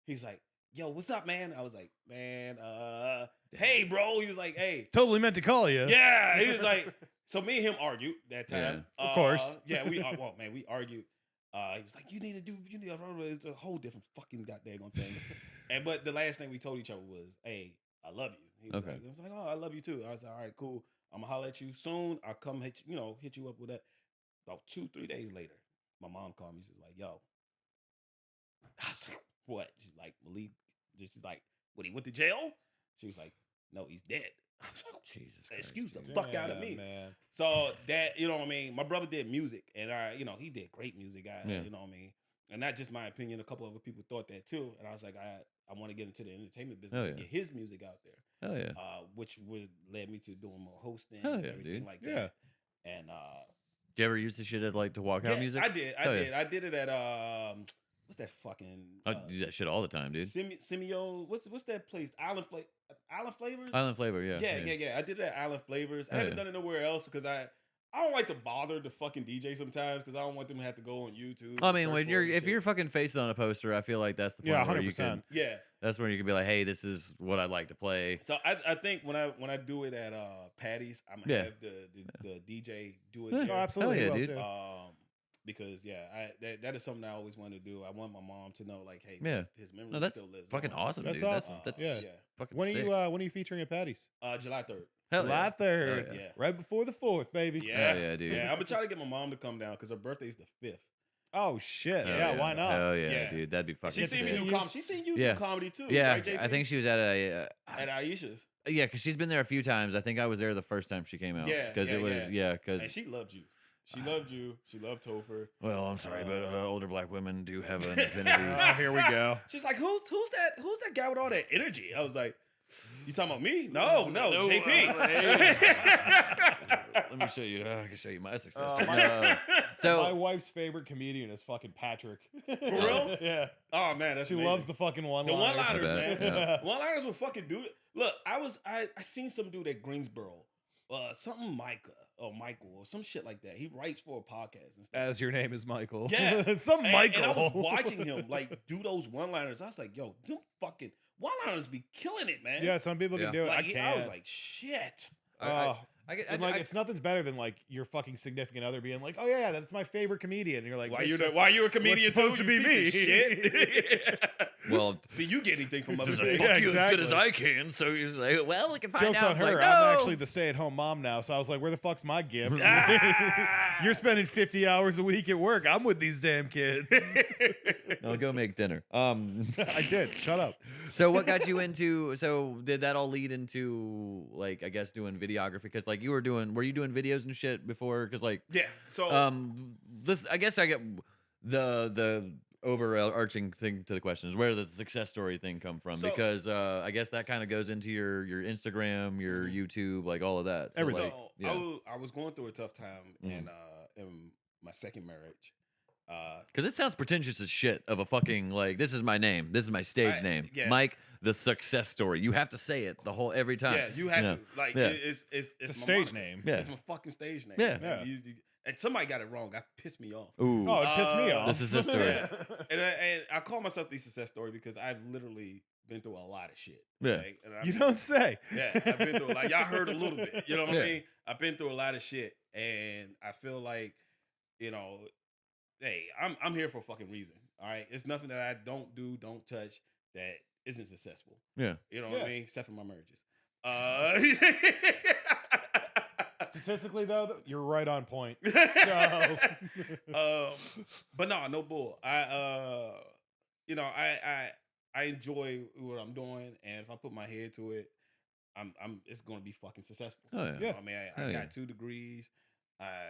He's like, yo, what's up, man? I was like, man, hey, bro. He was like, hey.
Totally meant to call you.
Yeah. He was like, so me and him argued that time.
Of course.
Yeah, we argued. He was like, it's a whole different fucking goddamn thing. But the last thing we told each other was, hey, I love you. He was
Okay.
like, I was like, oh, I love you too. I was like, all right, cool. I'm gonna holler at you soon. I'll come hit you up with that. About 2-3 days later, my mom called me. She's like, yo. I was like, what? She's like, Malik. She's like, what, he went to jail? She was like, no, he's dead. I was like,
Jesus Christ,
excuse the
dude.
fuck out of me.
Man.
So that, you know what I mean? My brother did music, and he did great music.
Yeah.
You know what I mean? And not just my opinion. A couple other people thought that too. And I was like, I want to get into the entertainment business and get his music out there.
Hell yeah.
Which would led me to doing more hosting
Hell
and
yeah,
everything
dude.
like that. And
Do you ever use the shit at like to walk out music?
I did.
Hell yeah.
I did it at what's that fucking
I do that shit all the time, dude.
Simeo, what's that place? Island Flavors?
Island Flavor, yeah.
Yeah. I did that at Island Flavors. I
Oh,
haven't
yeah.
done it nowhere else because I don't like to bother the fucking DJ sometimes because I don't want them to have to go on YouTube.
I
and
mean,
search
when
for
you're
it and
if
shit.
you're fucking facing on a poster, I feel like that's the point
Yeah,
where you can.
100%.
Yeah.
That's where you can be like, hey, this is what I'd like to play.
So I think when I do it at Patty's, I'm gonna
Yeah.
have the DJ do it
Yeah.
there.
Oh, absolutely.
Hell yeah,
Will,
dude.
too.
Because that is something I always wanted to do. I want my mom to know, like, hey,
Yeah.
his memory
No, that's
still lives.
fucking
on.
awesome,
That's
dude.
awesome.
That's
Yeah.
fucking
When
sick.
are you featuring at Patty's?
July 3rd.
Hell
July
yeah.
3rd.
Hell
Yeah.
Right before the 4th, baby.
Yeah,
Hell yeah, dude.
Yeah, I'm gonna try to get my mom to come down because her birthday's the 5th.
Oh shit.
Hell
Yeah, why not?
Hell yeah,
Yeah.
dude. That'd be fucking
She seen me
sick.
do comedy. She seen you
Yeah.
do comedy too.
Yeah,
right, JP?
I think she was at
at Aisha's,
yeah, because she's been there a few times. I think I was there the first time she came out.
Yeah,
because it was because
and she loved you. She loved you. She loved Topher.
well, I'm sorry, but older black women do have an affinity.
Oh, here we go.
She's like, who's that guy with all that energy? I was like, you talking about me? No, JP.
Let me show you. I can show you my success.
Oh,
story.
my-
So
My wife's favorite comedian is fucking Patrick. For
real?
Yeah.
Oh man, that's
She
amazing.
loves the fucking
The
one-liners.
one-liners,
I
man.
bet, yeah.
One-liners will fucking do it. Look, I seen some dude at Greensboro, something Micah or Michael or some shit like that. He writes for a podcast and stuff.
As your name is Michael.
Yeah.
Some Michael.
And I was watching him like do those one-liners. I was like, yo, them fucking one-liners be killing it, man.
Yeah, some people can
Yeah.
do it.
Like,
I can't.
I was like, shit.
And, like, it's nothing's better than like your fucking significant other being like, oh yeah, that's my favorite comedian. And you're like,
Why
"Bitch,
you a comedian too?
supposed to
you
be
piece of
me."
shit.
well,
See, you get anything from other
just
people.
fuck you as good
exactly.
as I can. So you're just like, well, we can find
Joke's
out.
on
It's
her.
like,
I'm
no.
actually the stay-at-home mom now, so I was like, where the fuck's my gift?
Ah!
You're spending 50 hours a week at work. I'm with these damn kids.
No, go make dinner.
I did. Shut up.
So what got you into? So did that all lead into like I guess doing videography? Because like were you doing videos and shit before? Because like
Yeah. So
this I guess I get the overarching thing to the question is where did the success story thing come from?
So-
Because I guess that kind of goes into your Instagram, your YouTube, like all of that. So,
Everything.
like,
So
yeah.
I was going through a tough time
Mhm.
in my second marriage.
Because it sounds pretentious as shit of a fucking like this is my name, this is my stage name,
yeah.
Mike the Success Story. You have to say it the whole every time.
Yeah, you have
Yeah.
to like
Yeah.
it's
It's a
my
stage
moniker.
name.
Yeah.
It's my fucking stage name.
Yeah.
man. And somebody got it wrong. That pissed me off.
Ooh.
Oh, it pissed me
Uh,
off.
The Success Story.
Yeah. And I call myself the Success Story because I've literally been through a lot of shit.
Yeah.
Like, and
You don't say.
Yeah, I've been through like y'all heard a little bit. You know what
Yeah.
I mean? I've been through a lot of shit, and I feel like, hey, I'm here for a fucking reason. All right, it's nothing that I don't do, don't touch that isn't successful.
Yeah.
You know what
Yeah.
I mean? Except for my marriages.
Statistically, though, you're right on point.
But no bull. I enjoy what I'm doing, and if I put my head to it, it's gonna be fucking successful.
Oh yeah.
You know what I mean, I
Hell
got
yeah.
2 degrees.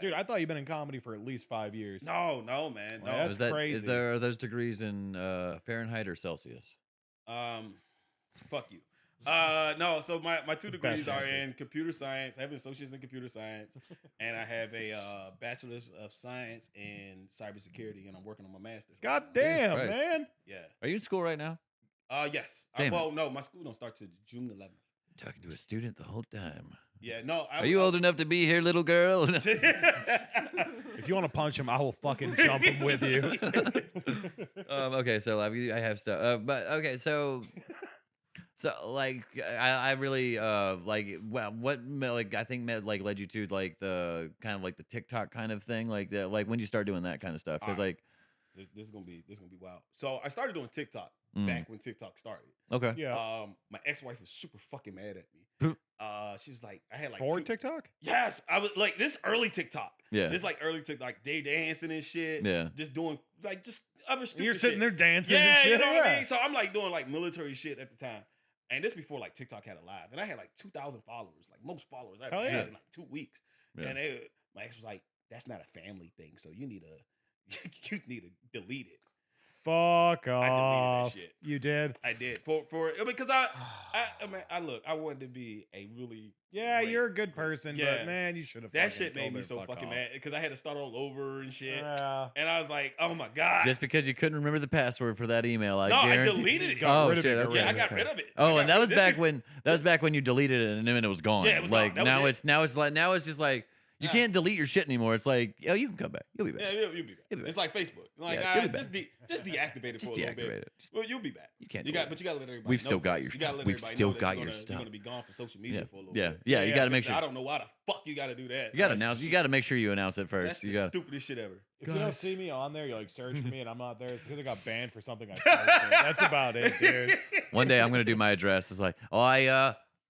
Dude, I thought you've been in comedy for at least 5 years.
no, man, no.
Well, that's
Is
crazy.
are those degrees in Fahrenheit or Celsius?
Fuck you. No. So my 2 degrees
Best
are
answer.
in computer science. I have an associate's in computer science, and I have a bachelor's of science in cybersecurity, and I'm working on my master's.
God
right now.
damn,
Christ.
man.
Yeah.
Are you in school right now?
Yes.
Damn it.
Well, no, my school don't start till June 11th.
Talking to a student the whole time.
Yeah. No.
Are you old enough to be here, little girl?
If you want to punch him, I will fucking jump him with you.
Okay, so I have stuff, but okay, so like I really like well, what like I think like led you to like the kind of like the TikTok kind of thing, like that, like when you start doing that kind of stuff, because
Alright.
like
This is gonna be wild. So I started doing TikTok
Mm.
back when TikTok started.
okay,
Yeah.
My ex-wife was super fucking mad at me. She was like, I had like
For
2
TikTok?
Yes, I was like this early TikTok.
yeah,
This like early TikTok, like they dancing and shit.
yeah,
Just doing like just other stupid
You're sitting
shit.
there dancing
Yeah,
and shit.
you know what I
yeah.
mean? So I'm like doing like military shit at the time. And this before like TikTok had a live, and I had like 2,000 followers, like most followers I've
Hell
had
yeah.
in like 2 weeks.
Yeah.
And my ex was like, "That's not a family thing, so you need to delete it."
Fuck
deleted that
off.
shit.
You did?
I did because I look, I wanted to be a really
Yeah,
great-
you're a good person,
Yes.
but man, you should have.
That shit made me so fucking mad because I had to start all over and shit.
Yeah.
And I was like, "Oh my god!"
Just because you couldn't remember the password for that email, I
no, I
guarantee.
deleted it.
Got
Oh
rid of
shit!
it,
Okay.
Yeah, I got rid of it. I
Oh,
got
and that
rid-
was
this
back
be-
when you deleted it and then it was gone.
Yeah, it was
like
gone. That was
now
it.
now it's just like you
Yeah.
can't delete your shit anymore. It's like, oh, you can come back. You'll be back.
Yeah, you'll be back.
You'll be back.
It's like Facebook. Like,
Yeah, you'll be
just deactivate it
Just
for a little
deactivate
bit.
it. Just-
Well, you'll be back.
You can't.
You
delete
got, but you got to let everybody.
We've
know
still got
first.
your
You gotta
stuff.
let
We've
everybody
still
know that
got
you're
your
gonna-
stuff.
You're gonna be gone from social media for a little
Yeah,
bit.
yeah. You got to make
Listen,
sure.
I don't know why the fuck you got to do that.
You got to announce. You got to make sure you announce it first.
That's
You
the
got.
stupidest shit ever.
If you don't
Guys.
see me on there, you like search for me and I'm not there. It's because I got banned for something I posted. That's about it, dude.
One day I'm gonna do my address. It's like,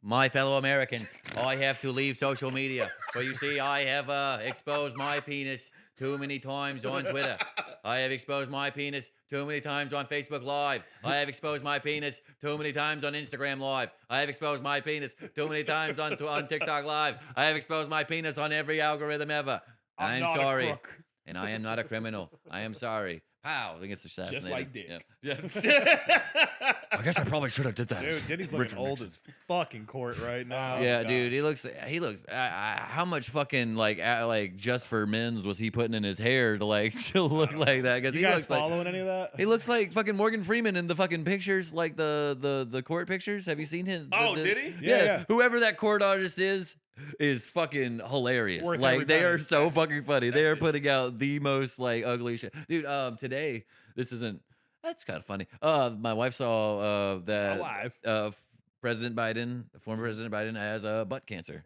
my fellow Americans, I have to leave social media. But you see, I have exposed my penis too many times on Twitter. I have exposed my penis too many times on Facebook Live. I have exposed my penis too many times on Instagram Live. I have exposed my penis too many times on TikTok Live. I have exposed my penis on every algorithm ever. I am
not a
sorry.
crook.
And I am not a criminal. I am sorry. Pow! I think it's assassinated.
Just like Dick.
Yeah. I guess I probably should have did that.
Dude, Diddy's looking
Richard
old
Nixon.
as fucking court right now.
Yeah,
gosh.
dude, he looks. How much fucking like just for men's was he putting in his hair to like still look like that? Because
You
he
guys
looks like
following any of that?
he looks like fucking Morgan Freeman in the fucking pictures, like the court pictures. Have you seen his?
Oh, did he?
Yeah,
Yeah.
Whoever that court artist is fucking hilarious.
Worth
Like
every
they are
penny.
so fucking funny. They
That's
are
vicious.
putting out the most like ugly shit, dude. Today this isn't. That's kind of funny. My wife saw that
Alive.
President Biden, former President Biden, has butt cancer.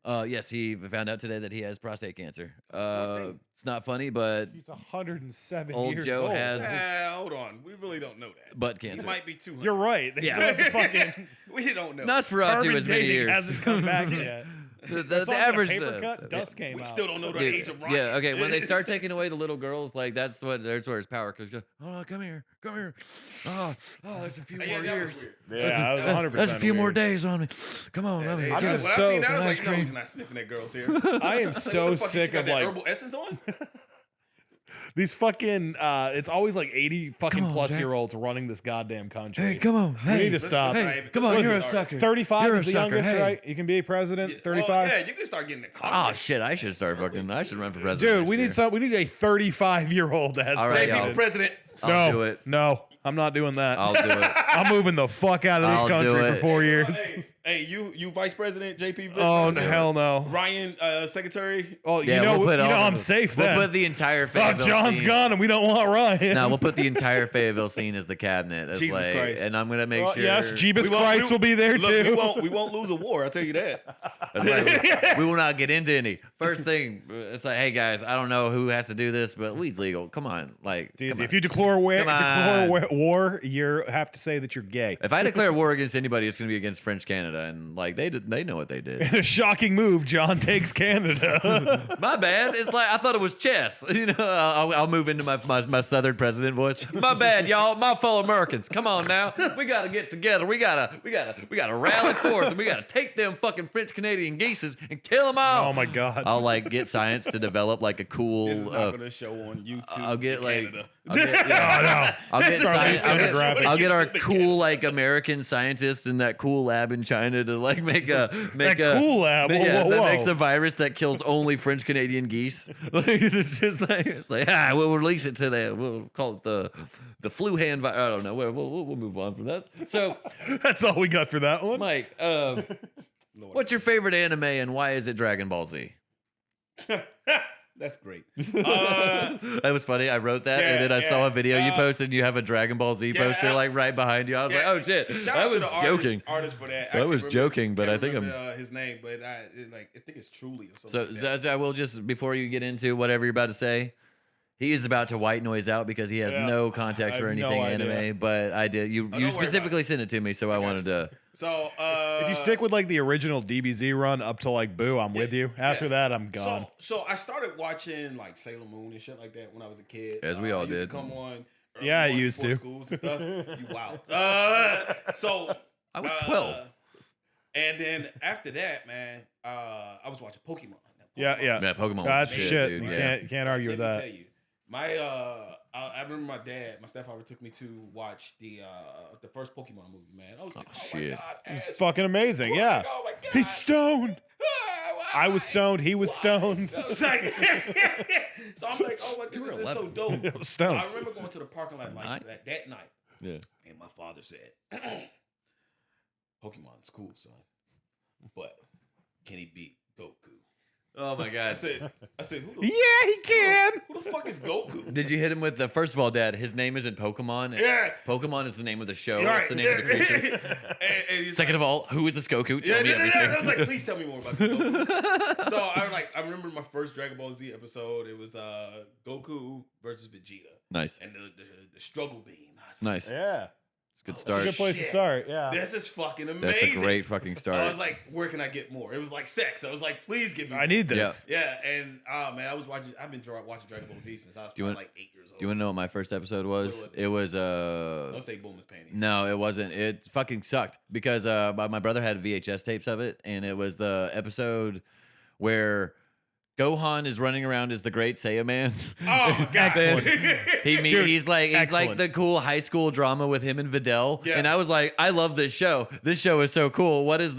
Yes, he found out today that he has prostate cancer. It's not funny, but
He's 107
Old
years
Joe
old.
has-
Hold on. We really don't know that.
butt
He
cancer.
might be 200.
You're right. They
Yeah.
still have the fucking
We don't know.
Nosferatu
carbon
is many
dating
years.
hasn't come back yet.
the,
I
the
saw it in a
average
paper cut, dust came
we
out.
still don't know the
Dude,
age of Ryan.
yeah, okay. When they start taking away the little girls, like that's where his power goes. Oh, come here. Oh, there's a few
Yeah,
more
that was
years.
weird.
Yeah, that was 100%.
That's a few more
weird.
days on me. Come on, let me
Hey,
I'm
get
when
just
it.
I
so-
seen that, I was
ice
like, no,
cream.
he's not sniffing that girl's here.
I am
What
so
the fuck,
sick
she got
of
that
like
herbal essence on.
these fucking. It's always like 80 fucking
Come on,
plus
Jack.
year olds running this goddamn country.
Hey, come on.
We
Hey,
need to stop.
Hey, come
What
on.
is
You're
it?
a sucker.
35
You're
is
a
the
sucker.
youngest,
Hey.
right? You can be president.
Oh,
35.
yeah, you can start getting the
Oh
Congress.
shit! I should start fucking. I should run for president.
Dude,
next
we
year.
need some. We need a 35-year-old as
All right,
JP
y'all.
for president.
I'll
no,
do it.
no, I'm not doing that.
I'll do it.
I'm moving the fuck out of this
I'll do
country for
it.
4 years.
Hey, you vice president, JP.
Oh
president?
hell no.
Ryan, secretary.
Oh,
Yeah,
you know,
we'll put all
I'm
of-
safe
We'll
then.
put the entire
Oh,
Fayetteville
John's
scene.
gone, and we don't want Ryan.
No, we'll put the entire Fayetteville scene as the cabinet. As
Jesus
like,
Christ.
And I'm gonna make
Well,
sure.
yes, Jeebus
We won't-
Christ will be there
Look,
too.
we won't lose a war. I'll tell you that.
That's right, we will not get into any. First thing, it's like, hey guys, I don't know who has to do this, but weed's legal. Come on, like,
It's easy.
come
If you declare
Come
war, you have to say that you're gay.
If I declare war against anybody, it's gonna be against French Canada, and like they know what they did.
In a shocking move, John takes Canada.
My bad. It's like I thought it was chess. You know, I'll move into my Southern president voice. My bad, y'all. My fellow Americans, come on now. We gotta get together. We gotta rally forth, and we gotta take them fucking French Canadian geeses and kill them all.
Oh my God.
I'll like get science to develop like a cool.
This is not going to show on YouTube.
I'll get
in
like.
Canada.
I'll get, yeah.
Oh,
I'll get,
Sorry,
science, I'll, get,
demographic.
I'll get our
YouTube
cool like American scientists in that cool lab in China to like make a
cool lab? Whoa,
yeah,
whoa,
that
whoa.
makes a virus that kills only French Canadian geese. Like it's just like we'll release it to we'll call it the flu hand virus. I don't know. We'll move on from that. So
That's all we got for that one.
Mike,
Lord.
what's your favorite anime and why is it Dragon Ball Z?
That's great.
That was funny. I wrote that, and then I saw a video you posted. And you have a Dragon Ball Z poster like right behind you. I was like, "Oh shit!"
Shout
I
out to
was
the
joking.
artist for that.
I
can't
was
remember
joking, but
can't
I think
remember, his name, but I think it's Truly or
So,
something. like that.
so I will just before you get into whatever you're about to say, he is about to white noise out because he has
Yeah.
no context
I
for
have no
anything
idea.
anime. But I did. You
don't worry about
specifically
it.
sent it to me, so I
got
wanted to.
So
If you stick with like the original DBZ run up to like Boo, I'm with you. After that, I'm gone.
So I started watching like Sailor Moon and shit like that when I was a kid.
As we all
it used
did.
To come on.
Yeah, I
morning
used
before
to.
Schools and stuff. You wow. So
I was 12.
And then after that, man, I was watching Pokemon.
Yeah.
Yeah, Pokemon. Was
That's
the
shit.
dude.
You
Yeah.
can't argue with
Let
that.
me tell you, I remember my stepfather took me to watch the first Pokemon movie. Man, I was like, oh
shit.
my god,
It was
Ash,
fucking amazing. Yeah.
oh my god,
He's stoned. I was stoned. He was stoned.
I was like, so I'm like, oh my goodness, this is so dope.
He was
So
stoned.
I remember going to the parking lot like that night.
Yeah.
And my father said, Pokemon's cool, son. But can he beat Goku?
Oh my
I
god.
said, who the,
Yeah, he can.
who the fuck is Goku?
Did you hit him with the first of all, Dad? His name isn't Pokemon.
Yeah.
Pokemon is the name of the show.
Right.
It's the name of the creature.
and he's
Second
like,
of all, who is this Goku? Tell me everything.
I was like, please tell me more about this Goku. So I remember my first Dragon Ball Z episode. It was Goku versus Vegeta.
Nice.
And the struggle beam.
Nice.
Yeah.
It's a good
Oh,
start.
It's a good place to
Shit.
start. Yeah.
This is fucking amazing.
That's a great fucking
I
start.
was like, where can I get more? It was like sex. I was like, please give me
I need this.
Yeah, and man, I've been watching Dragon Ball Z since I was
Do you
probably
want-
like 8 years old.
Do you want to know what my first episode was?
What was
It was
Don't say boom his panties.
No, it wasn't. It fucking sucked because my brother had VHS tapes of it, and it was the episode where Gohan is running around as the Great Saiyaman.
Oh, God.
Excellent. Dude,
He's like
excellent.
the cool high school drama with him and Videl.
Yeah.
And I was like, I love this show. This show is so cool. What is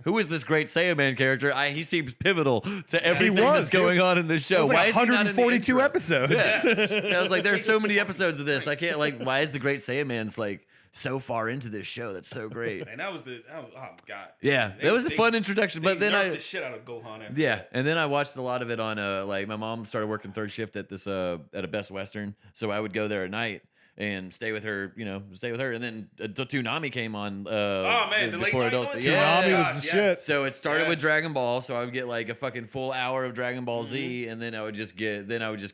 who is this Great Saiyaman character? He seems pivotal to everything
was,
that's going on in this show.
It was like
Why is he not in the
142
intro?
episodes.
Yeah. And I was like, there's so
Jesus
many
fucking
episodes of this. I
Christ.
can't why is the Great Saiyaman's so far into this show? That's so great.
And that was oh God.
Yeah, that was a fun introduction. But then
nerfed the shit out of Gohan. After
yeah,
that.
and then I watched a lot of it on my mom started working third shift at this at a Best Western, so I would go there at night and stay with her, and then Toonami came on.
Oh man, the late
before
night
adults.
one?
Yeah,
Toonami was
Gosh,
the shit.
so it started with
Yes.
Dragon Ball, so I would get like a fucking full hour of Dragon Ball Z, and then I would just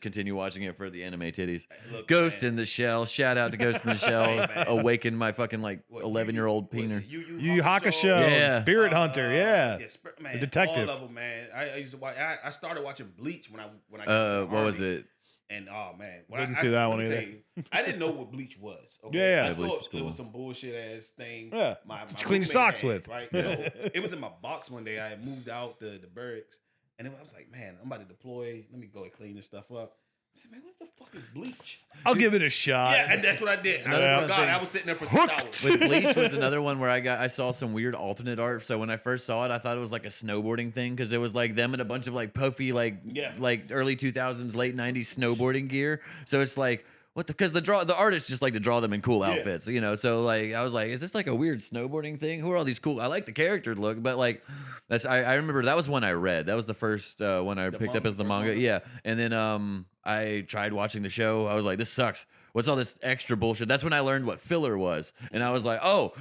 continue watching it for the anime titties.
Look,
Ghost
man.
in the Shell, shout out to Ghost in the Shell,
Hey, man.
awakened my fucking
What,
11-year-old peener.
Yu
Yu Yu Hakusho,
Yeah.
Spirit Hunter. Yeah.
Man,
detective.
All of them, man. I used to watch. I started watching Bleach when I got to the
What was
Army.
it?
And oh man,
Didn't see that
let
one
me
either.
tell you, I didn't know what bleach was. Okay?
Yeah, yeah.
I
Yeah, bleach
thought
was
it
cool.
was some bullshit ass thing.
Yeah,
my
that's what you clean your
roommate
socks
had,
with.
right? So it was in my box one day. I had moved out the barracks, and then I was like, man, I'm about to deploy. Let me go and clean this stuff up. I said, man, what the fuck is bleach?
I'll give it a shot.
Yeah, and that's what I did. I
Another
swear to
fun
God,
thing.
I was sitting there for 6 hours.
With Bleach was another one where I saw some weird alternate art. So when I first saw it, I thought it was like a snowboarding thing because it was like them in a bunch of like puffy
Yeah.
like early 2000s, late 90s snowboarding gear. So it's like because the artists just like to draw them in cool outfits, So like I was like, is this like a weird snowboarding thing? Who are all these cool? I like the character look, but like I remember that was one I read. That was the first one I picked up as the
first
manga.
manga?
Yeah, and then I tried watching the show. I was like, this sucks. What's all this extra bullshit? That's when I learned what filler was, and I was like, oh.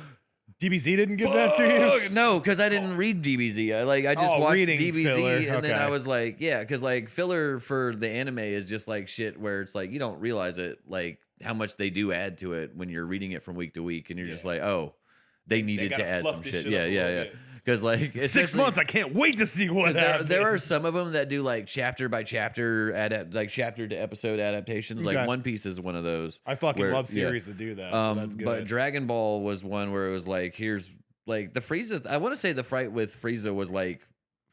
DBZ didn't give that to you.
Fuck, no, because I didn't read DBZ. I just
Oh,
watched
reading
DBZ,
filler,
and then I
okay.
was like, yeah, because like filler for the anime is just like shit where it's like you don't realize it, like how much they do add to it when you're reading it from week to week, and you're just
Yeah.
like, oh, they needed
gotta
to add
fluff
some
this
shit.
shit
Yeah,
up a
yeah,
little
yeah.
bit.
Because like
6
especially-
months. I can't wait to see what happens.
there are some of them that do like chapter by chapter chapter to episode adaptations. Like
Okay.
One Piece is one of those.
I fucking
where-
love
yeah.
series that do that. So that's good.
But Dragon Ball was one where it was like, here's like the Frieza. I want to say the fight with Frieza was like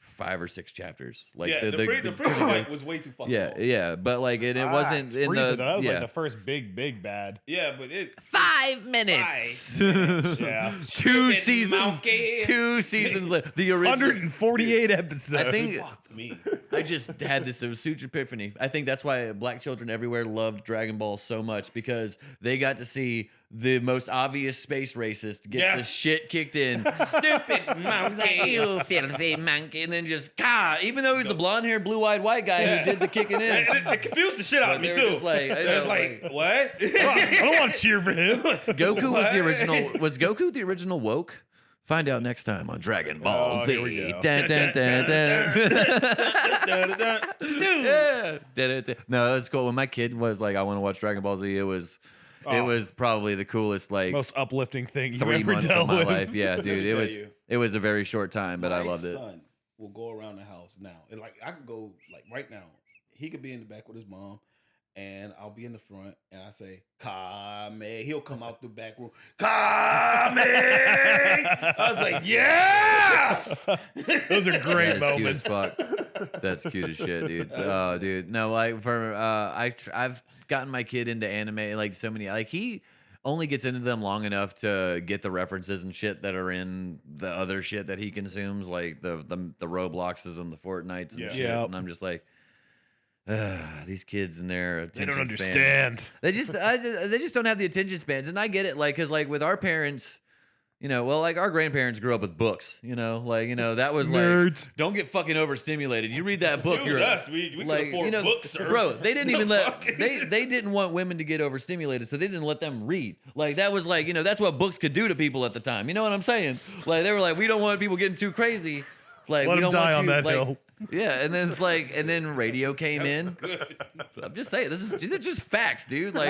5 or 6 chapters. Like
yeah, the Freezer fight was way too fucking
yeah,
long.
yeah, but like it wasn't
it's
in
Frieza,
the
though. That was
yeah.
like the first big bad.
Yeah, but it
5 minutes.
Yeah.
Two
Stupid
seasons.
monkey.
2 seasons left. The original.
148 episodes.
I think
fuck me.
I just had this huge epiphany. I think that's why Black children everywhere loved Dragon Ball so much because they got to see the most obvious space racist get the
Yes.
shit kicked in.
Stupid
Like,
monkey.
you filthy monkey, and then just even though he was the blonde-haired, blue-eyed white guy
Yeah.
who did the kicking in.
It confused the shit out of
But
me
they were
too.
just like, I
It's
know,
like,
like-
what?
I don't want to cheer for him.
Goku was the
What?
original. Was Goku the original woke? Find out next time on Dragon Ball
Oh,
Z.
here we go.
Dun, dun, dun, dun. Yeah. Dun, dun, dun. No, it was cool. When my kid was like, I want to watch Dragon Ball Z, it was
Oh.
probably the coolest like
Most uplifting thing you
3
ever
months
dealt
of my
with.
life. Yeah,
Let
dude.
me
It
tell
was
you.
it was a very short time, but I
My
loved it.
son will go around the house now. And like I could go like right now. He could be in the back with his mom, and I'll be in the front, and I say, Kame. He'll come out the back room, Kame. I was like, yes.
Those are great
That is
moments.
cute as fuck. That's cute as shit, dude. Oh, dude. No, like for I've gotten my kid into anime, like so many. Like he only gets into them long enough to get the references and shit that are in the other shit that he consumes, like the Robloxes and the Fortnites and
Yeah.
shit.
Yep.
And I'm just like, these kids and their
They
attention
don't
spans.
understand.
They just don't have the attention spans, and I get it. Like, cause like with our parents, well, like our grandparents grew up with books. That was like,
Nerds.
don't get fucking overstimulated. You read that book,
Excuse
you're
us. We
like,
can afford books, sir.
bro. They didn't
The
even let
fuck?
they didn't want women to get overstimulated, so they didn't let them read. Like that was like, that's what books could do to people at the time. You know what I'm saying? Like they were like, we don't want people getting too crazy. Like
Let
we
them
don't
die
want
on
you,
that
like,
hill.
yeah, and then it's like, and then radio came in. I'm just saying, they're just facts, dude. Like,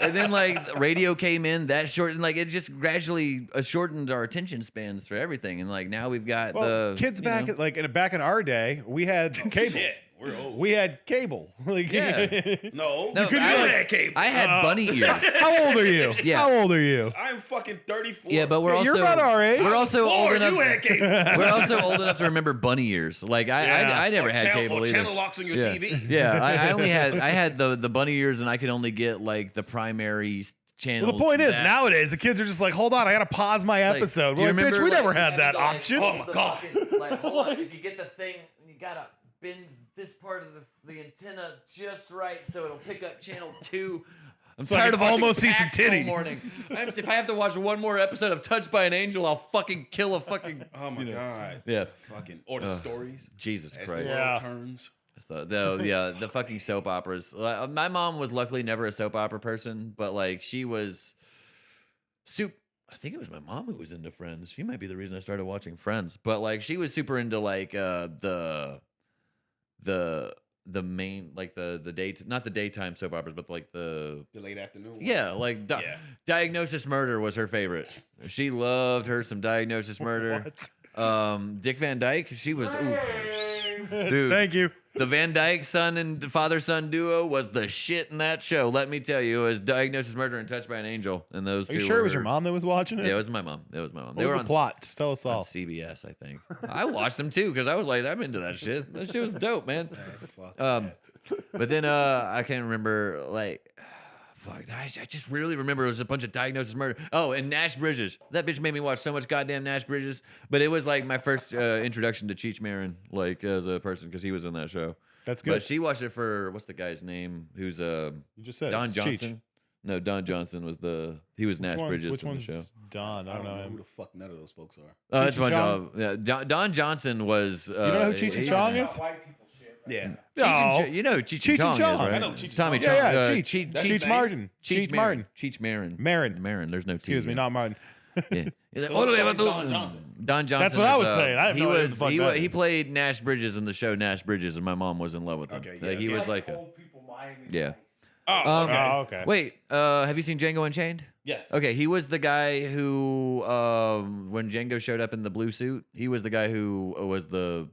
and then like radio came in, that shortened, like it just gradually shortened our attention spans for everything, and like now we've got
Well,
the
kids back back in our day, we had cable.
Shit, we're old.
We had cable. Like,
Yeah.
No,
No,
couldn't
I
be like-
had cable.
I had bunny ears.
How old are you?
Yeah.
How old are you?
I'm fucking 34.
Yeah, but we're
Yeah,
also
you're about our age.
We're also old
Lord,
enough.
you had cable.
We're also old enough to remember bunny ears. Like I never had cable
or
either.
channel locks on your
Yeah,
TV.
yeah. I had the bunny ears, and I could only get like the primary channels.
Well, the point is,
that-
nowadays the kids are just like, hold on, I gotta pause my
like,
episode.
do you
We're like, bitch,
remember,
we never
like,
had
having
that
to, like,
option.
Oh my
the
God.
fucking- like, hold on, if you get the thing, you gotta bend this part of the antenna just right so it'll pick up channel 2. I'm
So I
tired
can
of watching
almost see some
Pax all
titties.
morning. If I have to watch one more episode of Touched by an Angel, I'll fucking kill a fucking.
Oh my God.
Yeah.
Fucking or the stories.
Jesus
As
Christ.
the
Yeah.
world turns.
The fucking soap operas. My mom was luckily never a soap opera person, but like she was I think it was my mom who was into Friends. She might be the reason I started watching Friends. But like she was super into like the main, like the date, not the daytime soap operas, but like the
late afternoon.
yeah,
ones.
like
Yeah.
Diagnosis Murder was her favorite. She loved her some Diagnosis Murder. Dick Van Dyke, she was oof. Dude.
Thank you.
The Van Dyke son and father-son duo was the shit in that show. Let me tell you, it was Diagnosis Murder and Touched by an Angel, and those
Are
two.
you sure it was
were-
your mom that was watching it?
Yeah, it was my mom. It was my mom.
What was the plot? Just tell us
on
all.
CBS, I think. I watched them too because I was like, I'm into that shit. That shit was dope, man.
Fuck
Um,
that.
But then I can't remember like. Fuck, I just really remember it was a bunch of Diagnosis Murder. Oh, and Nash Bridges. That bitch made me watch so much goddamn Nash Bridges. But it was like my first introduction to Cheech Marin, like as a person, because he was in that show.
That's good.
But she watched it for what's the guy's name? Who's
You just said
Don
it's Cheech.
Johnson? No, Don Johnson was he was Nash Bridges
Which
in the
one's
show.
Don?
I don't know
him.
who the fuck none of those folks are.
Oh, that's
Cheech and
my
Chong?
job. Yeah, Don Johnson was. You
know who Cheech and Chong is?
White people shit.
Yeah.
No.
You know who Cheech,
Cheech
and
and
Chong,
Chong.
is, right?
I know Cheech and
Tommy
Chong.
Chong.
Yeah, Cheech.
That's
Cheech
his name?
Martin. Cheech Martin.
Cheech Marin.
Marin.
Marin. There's no T.
Excuse me,
in it.
not Martin.
Yeah. He's like,
So
"All the way
who
up
plays
to-"
Don Johnson?
Don Johnson.
That's what I was
is,
saying. I have
he
no idea who
was
the fuck that
he
is.
played Nash Bridges in the show Nash Bridges, and my mom was in love with him.
Okay,
Like,
yeah.
he was like,
old people Miami
Yeah.
Vice.
Oh, okay.
Oh, okay.
wait, have you seen Django Unchained?
Yes.
Okay, he was the guy who, when Django showed up in the blue suit, he was the guy who was the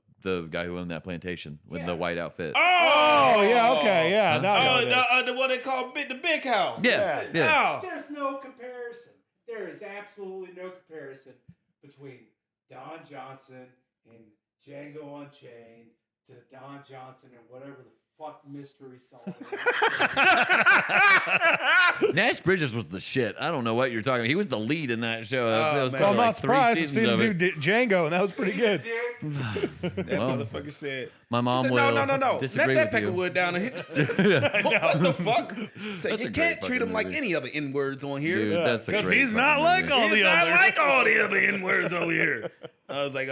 guy who owned that plantation with the white outfit.
Oh, yeah, okay, yeah.
Huh?
Now I know
Oh,
what it is.
the one they call the big house.
Yeah, yeah.
Oh.
There's no comparison. There is absolutely no comparison between Don Johnson and Django Unchained to Don Johnson and whatever the fuck mystery song is.
Nash Bridges was the shit. I don't know what you're talking about. He was the lead in that show.
Oh,
There was
man.
Well, I'm
probably
not
like 3
surprised. I've
seasons
seen him
of
do
it.
Django, and that was pretty good.
That
Well,
motherfucker said.
My
He
mom
said,
will
no. Not
disagree
that
with you.
Peckerwood down here. What the fuck? Say,
That's
you
a
can't
great
treat him
fucking
like
movie.
any other N words on here.
Dude, that's a
Because
great
he's
fucking
not like
movie.
all
He's
the
not
others.
like all the other N words over here. I was like,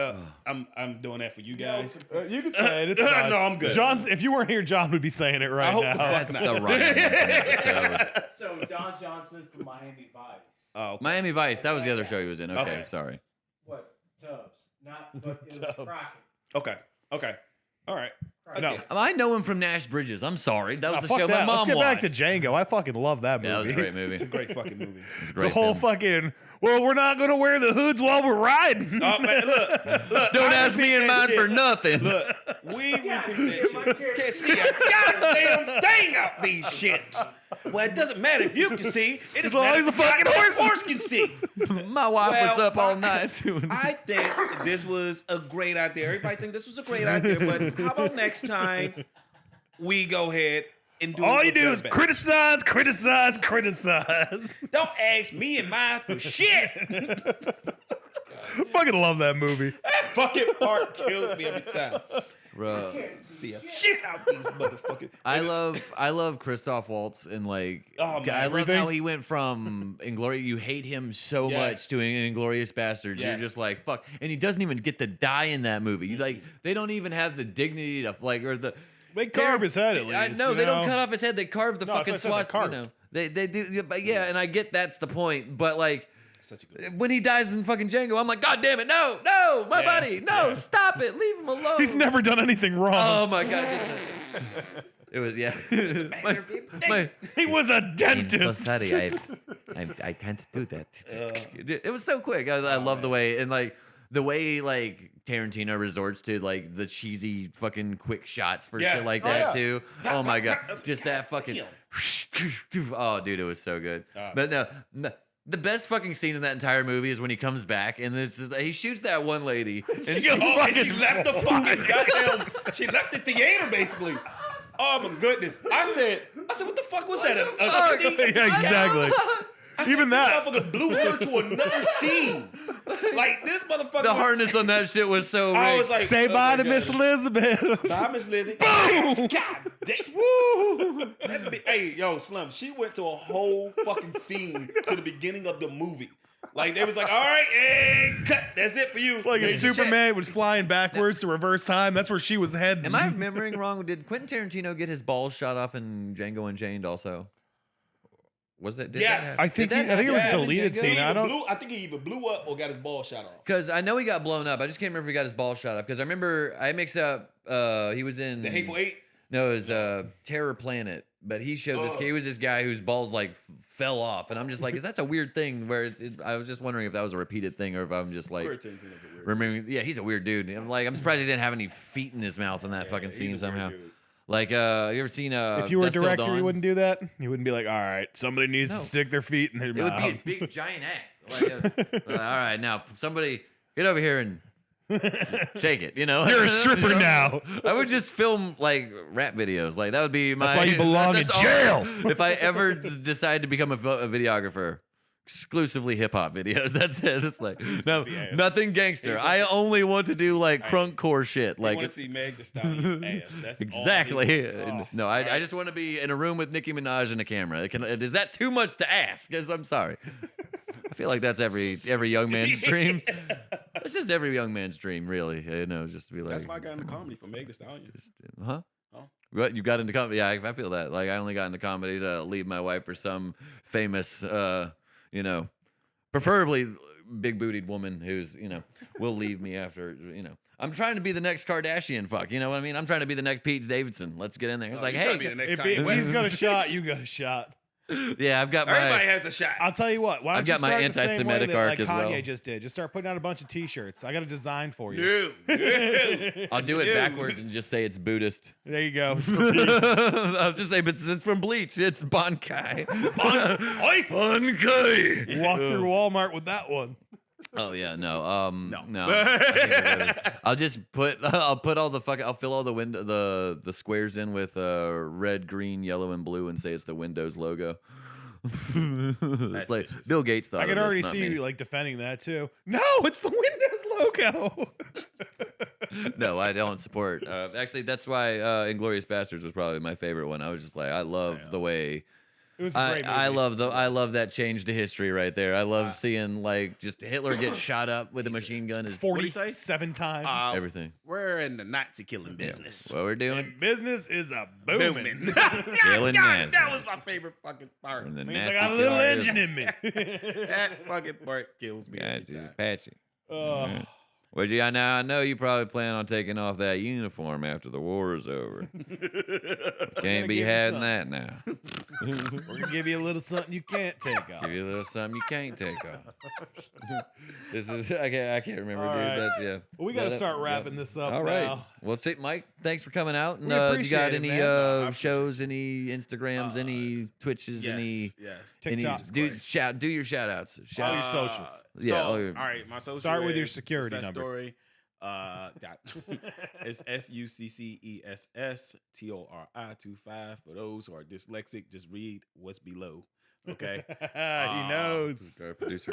I'm doing that for you guys.
You can say it. It's fine.
No, I'm good.
John's, if you weren't here, John would be saying it right
I hope
now.
the fuck
That's
not.
the Ryan episode.
So Don Johnson from Miami Vice.
Oh, okay.
Miami Vice. That was the other show he was in. Okay,
Okay.
sorry.
What? Tubbs. Not, but it was
Tubbs.
Crockett.
Okay. All right.
No.
I know him from Nash Bridges. I'm sorry. That was the
Fuck
show
that.
my mom
Let's get back
watched.
to Django. I fucking love that movie.
Yeah, that was a great movie.
It's a great fucking movie.
It was a
The
great
whole
film.
fucking, well, we're not going to wear the hoods while we're riding.
Oh, man, look.
Don't
I
ask me
repeat
and
that
mine
shit.
for nothing.
Look, we
Yeah,
repeat
my
that shit.
character-
Can't see a goddamn thing out these shits. Well, it doesn't matter if you can see. It
As
doesn't
long
matter
as the
if the
fucking
goddamn
horse-
can see.
My wife was
Well,
up all night doing
I think this was a great idea. Everybody think this was a great idea, but how about next time we go ahead and do
All
a
you do
better
is
batch?
criticize.
Don't ask me and mine for shit.
Fucking love that movie.
That fucking part kills me every time.
Bruh.
See a shit out these motherfuckers.
I love Christoph Waltz and like
Oh, man,
I love
everything.
how he went from Inglorious. You hate him so
Yes.
much to Inglorious Bastards.
Yes.
You're just like fuck, and he doesn't even get to die in that movie. Like they don't even have the dignity to like or the.
They carve his head at least.
I know
you
they
know?
don't cut off his head. They carve the
No, that's
fucking
what I said, they
swastika.
carve.
You know, they do. Yeah, but yeah, and I get that's the point. But like.
Such a good
When he dies in fucking Django, I'm like, God damn it, no, my
Yeah,
buddy, no,
yeah.
stop it, leave him alone.
He's never done anything
Oh
wrong.
my god, it was yeah. my,
He was a
I'm so
dentist.
sorry, I can't do that. It was so quick. I love the way and like the way like Tarantino resorts to like the cheesy fucking quick shots for
Yes.
shit like
Oh,
that
yeah.
too. Oh my god, just that fucking. Oh, dude, it was so good. But no. The best fucking scene in that entire movie is when he comes back and he shoots that one lady. And
She
she's
goes,
Oh, and she
fucking
left the fucking goddamn. She left the theater basically. Oh my goodness! I said, what the fuck was that?
Yeah, exactly. Even that.
This motherfucker blew her to another scene. Like this motherfucker.
the harness on that shit was so
I
rigged.
was like,
Say
oh
bye
my
to
God.
Miss Elizabeth.
Bye, Miss Lizzie.
Boom.
God damn. Woo. Hey, yo, Slim, she went to a whole fucking scene to the beginning of the movie. Like, they was like, all right, and cut. That's it for you.
It's like if
Major
Superman was flying backwards to reverse time, that's where she was heading.
Am I remembering wrong? Did Quentin Tarantino get his balls shot off in Django Unchained also? Was that? Did
Yes.
That
I think it was a deleted scene.
I think he either blew up or got his ball shot off.
Because I know he got blown up. I just can't remember if he got his balls shot off. Because I remember I mix up. He was in
The Hateful Eight?
No, it was Terror Planet. But he showed this.
Oh.
He was this guy whose balls like fell off, and I'm just like, is that's a weird thing? Where I was just wondering if that was a repeated thing or if I'm just like
Quentin Tarantino's a weird
remembering. Yeah, he's a weird dude. I'm like, I'm surprised he didn't have any feet in his mouth in that fucking
he's a
scene
weird
somehow.
dude.
Like, you ever seen
if you were a
Dusk Till
director,
Dawn?
you wouldn't do that. You wouldn't be like, all right, somebody needs
No.
to stick their feet in their
It
mouth.
would be a big giant ass. Like, all right, now somebody get over here and shake it. You know,
You're a stripper now.
I would just film like rap videos. Like that would be my.
That's why you belong in
that's all-
jail.
If I ever decide to become a videographer. Exclusively hip hop videos. That's it. It's like no,
see ass.
nothing gangster. I only want to do like crunk core shit.
I
Like
want to see Meg Thee Stallion's ass. That's
exactly.
All
No, I just want to be in a room with Nicki Minaj and a camera. Is that too much to ask? 'Cause I'm sorry. I feel like that's every young man's dream. It's just every young man's dream, really. You know, just to be like.
That's why I got into comedy for Meg Thee Stallion.
Huh?
Oh.
What you got into comedy? Yeah, I feel that. Like I only got into comedy to leave my wife for some famous, you know, preferably big bootied woman who's, you know, will leave me after, you know. I'm trying to be the next Kardashian. Fuck, you know what I mean? I'm trying to be the next Pete Davidson. Let's get in there. It's like,
You trying to be
hey,
the next
If,
Kanye
if he's
West.
got a shot, you got a shot.
yeah, I've got
Everybody
my.
has a shot.
I'll tell you what. Why don't
I've got
you
my
start the same way
anti-Semitic
that,
arc
like
as
Kanye
well.
just did. Just start putting out a bunch of T-shirts. I got a design for you.
I'll do it
Ew.
backwards and just say it's Buddhist.
There you go. It's for peace.
I'll just say, but it's from Bleach. It's Bankai. Bankai.
Walk through Walmart with that one.
Oh yeah, no,
No.
I can't do that. I'll just put, I'll fill all the the squares in with red, green, yellow, and blue, and say it's the Windows logo. It's like
vicious.
Bill Gates thought.
I
of
can
this,
already
not
see
me.
you like defending that too. No, it's the Windows logo.
No, I don't support. Actually, that's why Inglorious Bastards was probably my favorite one. I was just like, I love the way.
It was a great movie.
I love that change to history right there. I love seeing like just Hitler get shot up with a machine gun. Is
47 times.
everything.
We're in the Nazi killing business.
What we're doing?
And business is a booming.
Killing
God,
Nazis.
that was my favorite fucking part.
And the
Means I
Nazi
got a little
killers.
engine in me.
That fucking part kills me every
Guys,
time.
Apache.
Oh.
Well, yeah, now I know you probably plan on taking off that uniform after the war is over. Can't be
give you
having
some.
that now.
We're gonna give you a little something you can't take off.
Give you a little something you can't take off. This is I can't remember,
All
dude.
right.
That's yeah.
Well, we gotta start wrapping this up
All right.
now.
Well, Mike, thanks for coming out. And
We
you
appreciate
got
it,
any
man. No, I
shows, any Instagrams, any Twitches, any
TikToks.
do your shout outs.
All your socials.
Yeah,
So,
all your-
all right. My social
Start with your
is
security number.
Successtori. It's SUCCESSTORI25. For those who are dyslexic, just read what's below. Okay.
He knows.
Our producer.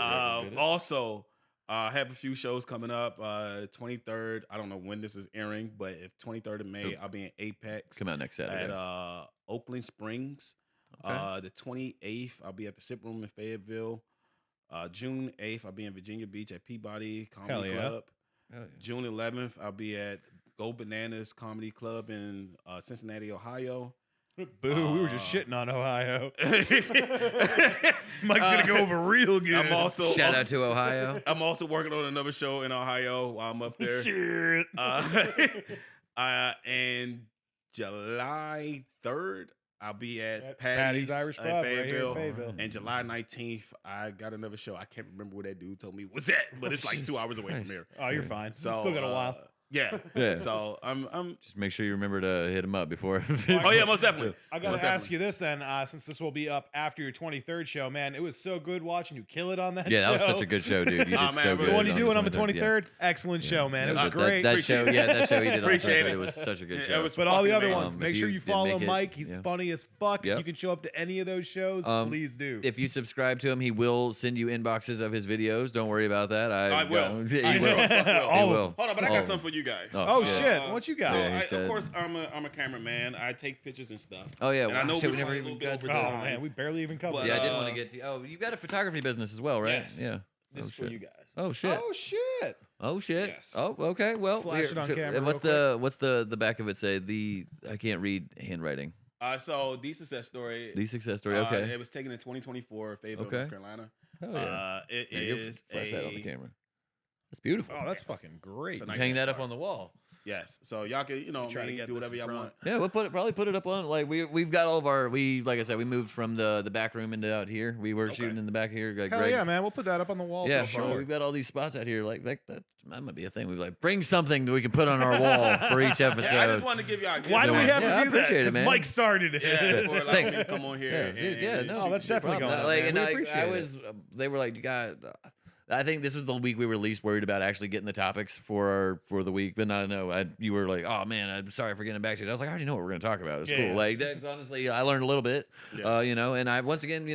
Also, have a few shows coming up. 23rd. I don't know when this is airing, but if 23rd of May, I'll be in Apex
Come out next Saturday.
at Oakland Springs.
Okay.
The 28th, I'll be at the Sip Room in Fayetteville. June 8th, I'll be in Virginia Beach at Peabody Comedy
Hell yeah.
Club. June 11th, I'll be at Go Bananas Comedy Club in Cincinnati, Ohio.
Boo, we were just shitting on Ohio. Mike's gonna go over real good.
I'm also
Shout out to Ohio.
I'm also working on another show in Ohio while I'm up there.
Shit.
And July 3rd, I'll be at
Patty's Irish
in
Pub right here in
Fayetteville.
Fayetteville.
And July 19th, I got another show. I can't remember where that dude told me was at, but it's like 2 hours away from here.
Oh, you're fine.
So
Still got a while.
Yeah.
Yeah.
So I'm.
Just make sure you remember to hit him up before.
Oh yeah, most definitely.
I gotta
Most
ask
definitely.
you this then, since this will be up after your 23rd show, man. It was so good watching you kill it on that show.
Yeah, that was such a good show, dude. You
Aw,
did
man,
so
really.
good.
The one you
on
doing on the
23rd.
23rd? Excellent show, man. It was
that,
great.
That show, yeah, that show he did on the
Appreciate
23rd.
it.
It was such a good
Yeah,
show.
it was
But all the
fucking
other
amazing.
ones,
If
make sure
you
you
didn't
follow
make it,
Mike. He's
yeah.
funny as fuck.
Yep.
You can show up to any of those shows. Please do.
If you subscribe to him, he will send you inboxes of his videos. Don't worry about that.
I will.
He
I
will.
will. Fuck will.
All
He
of
will.
Hold on, but I
All
got
of
something for you guys.
Oh
shit.
shit! What you got?
So
Yeah, he said-
of course, I'm a cameraman. I take pictures and stuff.
Oh yeah,
And I know
shit,
we
never
went a
even
little bit
got to
over
Oh
that.
time.
man, we barely even covered.
But,
Yeah, I did
uh,
want to get to. Oh, you got a photography business as well, right?
Yes.
Yeah.
This
Oh,
is for
shit.
you guys.
Oh shit.
Oh shit!
Oh shit.
Yes.
Oh okay. Well,
Flash it on
so-
camera
What's
real
what's the back of it say? I can't read handwriting.
So the success story.
The success story. Okay.
It was taken in 2024, Fayetteville,
Okay.
North Carolina.
Oh yeah.
It
Yeah, you
is
flash that on the
a
camera. That's beautiful.
Oh, that's fucking great.
It's a nice
Hang that up
start.
on the wall.
yes. So y'all can
Try to get
do
this
whatever
in
y'all
front.
want.
Yeah, we'll probably put it up on like we've got all of our like I said, we moved from the back room into out here. We were
Okay.
shooting in the back here. Like
Hell
Greg's,
yeah, man! We'll put that up on the wall.
Yeah,
for sure.
we've got all these spots out here. Like that might be a thing. We like bring something that we can put on our wall for each episode.
Yeah, I just wanted to give y'all.
Why do we have
Yeah, I
to do that?
appreciate it,
Because
man.
Mike started it.
Yeah, for
Thanks.
to come on here.
Yeah,
and,
dude, yeah,
and
no,
shoot
that's
shit.
definitely
problem.
going on,
Like,
man.
and
We
I
appreciate it.
was. They were like, you got. I think this was the week we were least worried about actually getting the topics for the week. But I know you were like, oh man, I'm sorry for getting back to it. I was like, I already know what we're gonna talk about. It's
Yeah,
cool.
yeah.
Like that's honestly, I learned a little bit.
Yeah.
And I once again,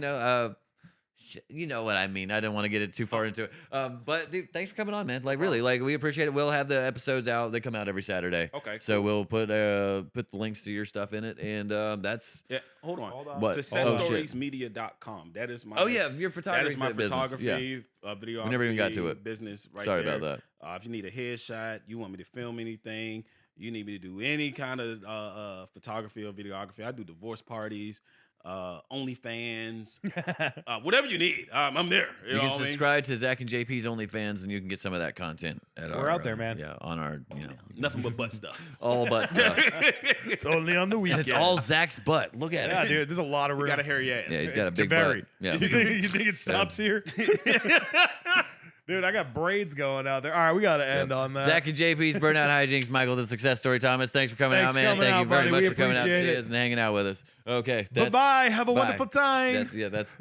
you know what I mean. I didn't want to get it too far into it. But dude, thanks for coming on, man. Like really, like we appreciate it. We'll have the episodes out. They come out every Saturday.
Okay.
So we'll put the links to your stuff in it, and that's.
Yeah. Hold on.
What?
Successstoriesmedia.com. That is my.
Oh yeah, your photography.
That is my
business.
photography,
Yeah.
videography.
We never even got to it.
Business right
Sorry
there.
about that.
If you need a headshot, you want me to film anything, you need me to do any kind of photography or videography. I do divorce parties, OnlyFans, whatever you need. I'm there. You
You
know
can
what I mean?
subscribe to Zach and JP's OnlyFans, and you can get some of that content.
We're out there, man.
Yeah, on our
Nothing but butt stuff.
all butt stuff.
It's only on the
And
weekend.
it's all Zach's butt. Look at
Yeah,
it.
dude. There's a lot of room.
You got a hairy ass.
Yeah, he's got a
To
big
vary.
butt. Yeah.
You think it stops here? Dude, I got braids going out there. All right, we got to end on that.
Zach and JP's Burnout Hijinks. Michael, the Success Story. Thomas, thanks for coming
Thanks
out,
for
man.
coming
Thank
out,
you very
buddy.
much
We
for coming out to
appreciate
see
it.
us and hanging out with us. Okay.
Bye-bye. Have a
bye.
wonderful time.
That's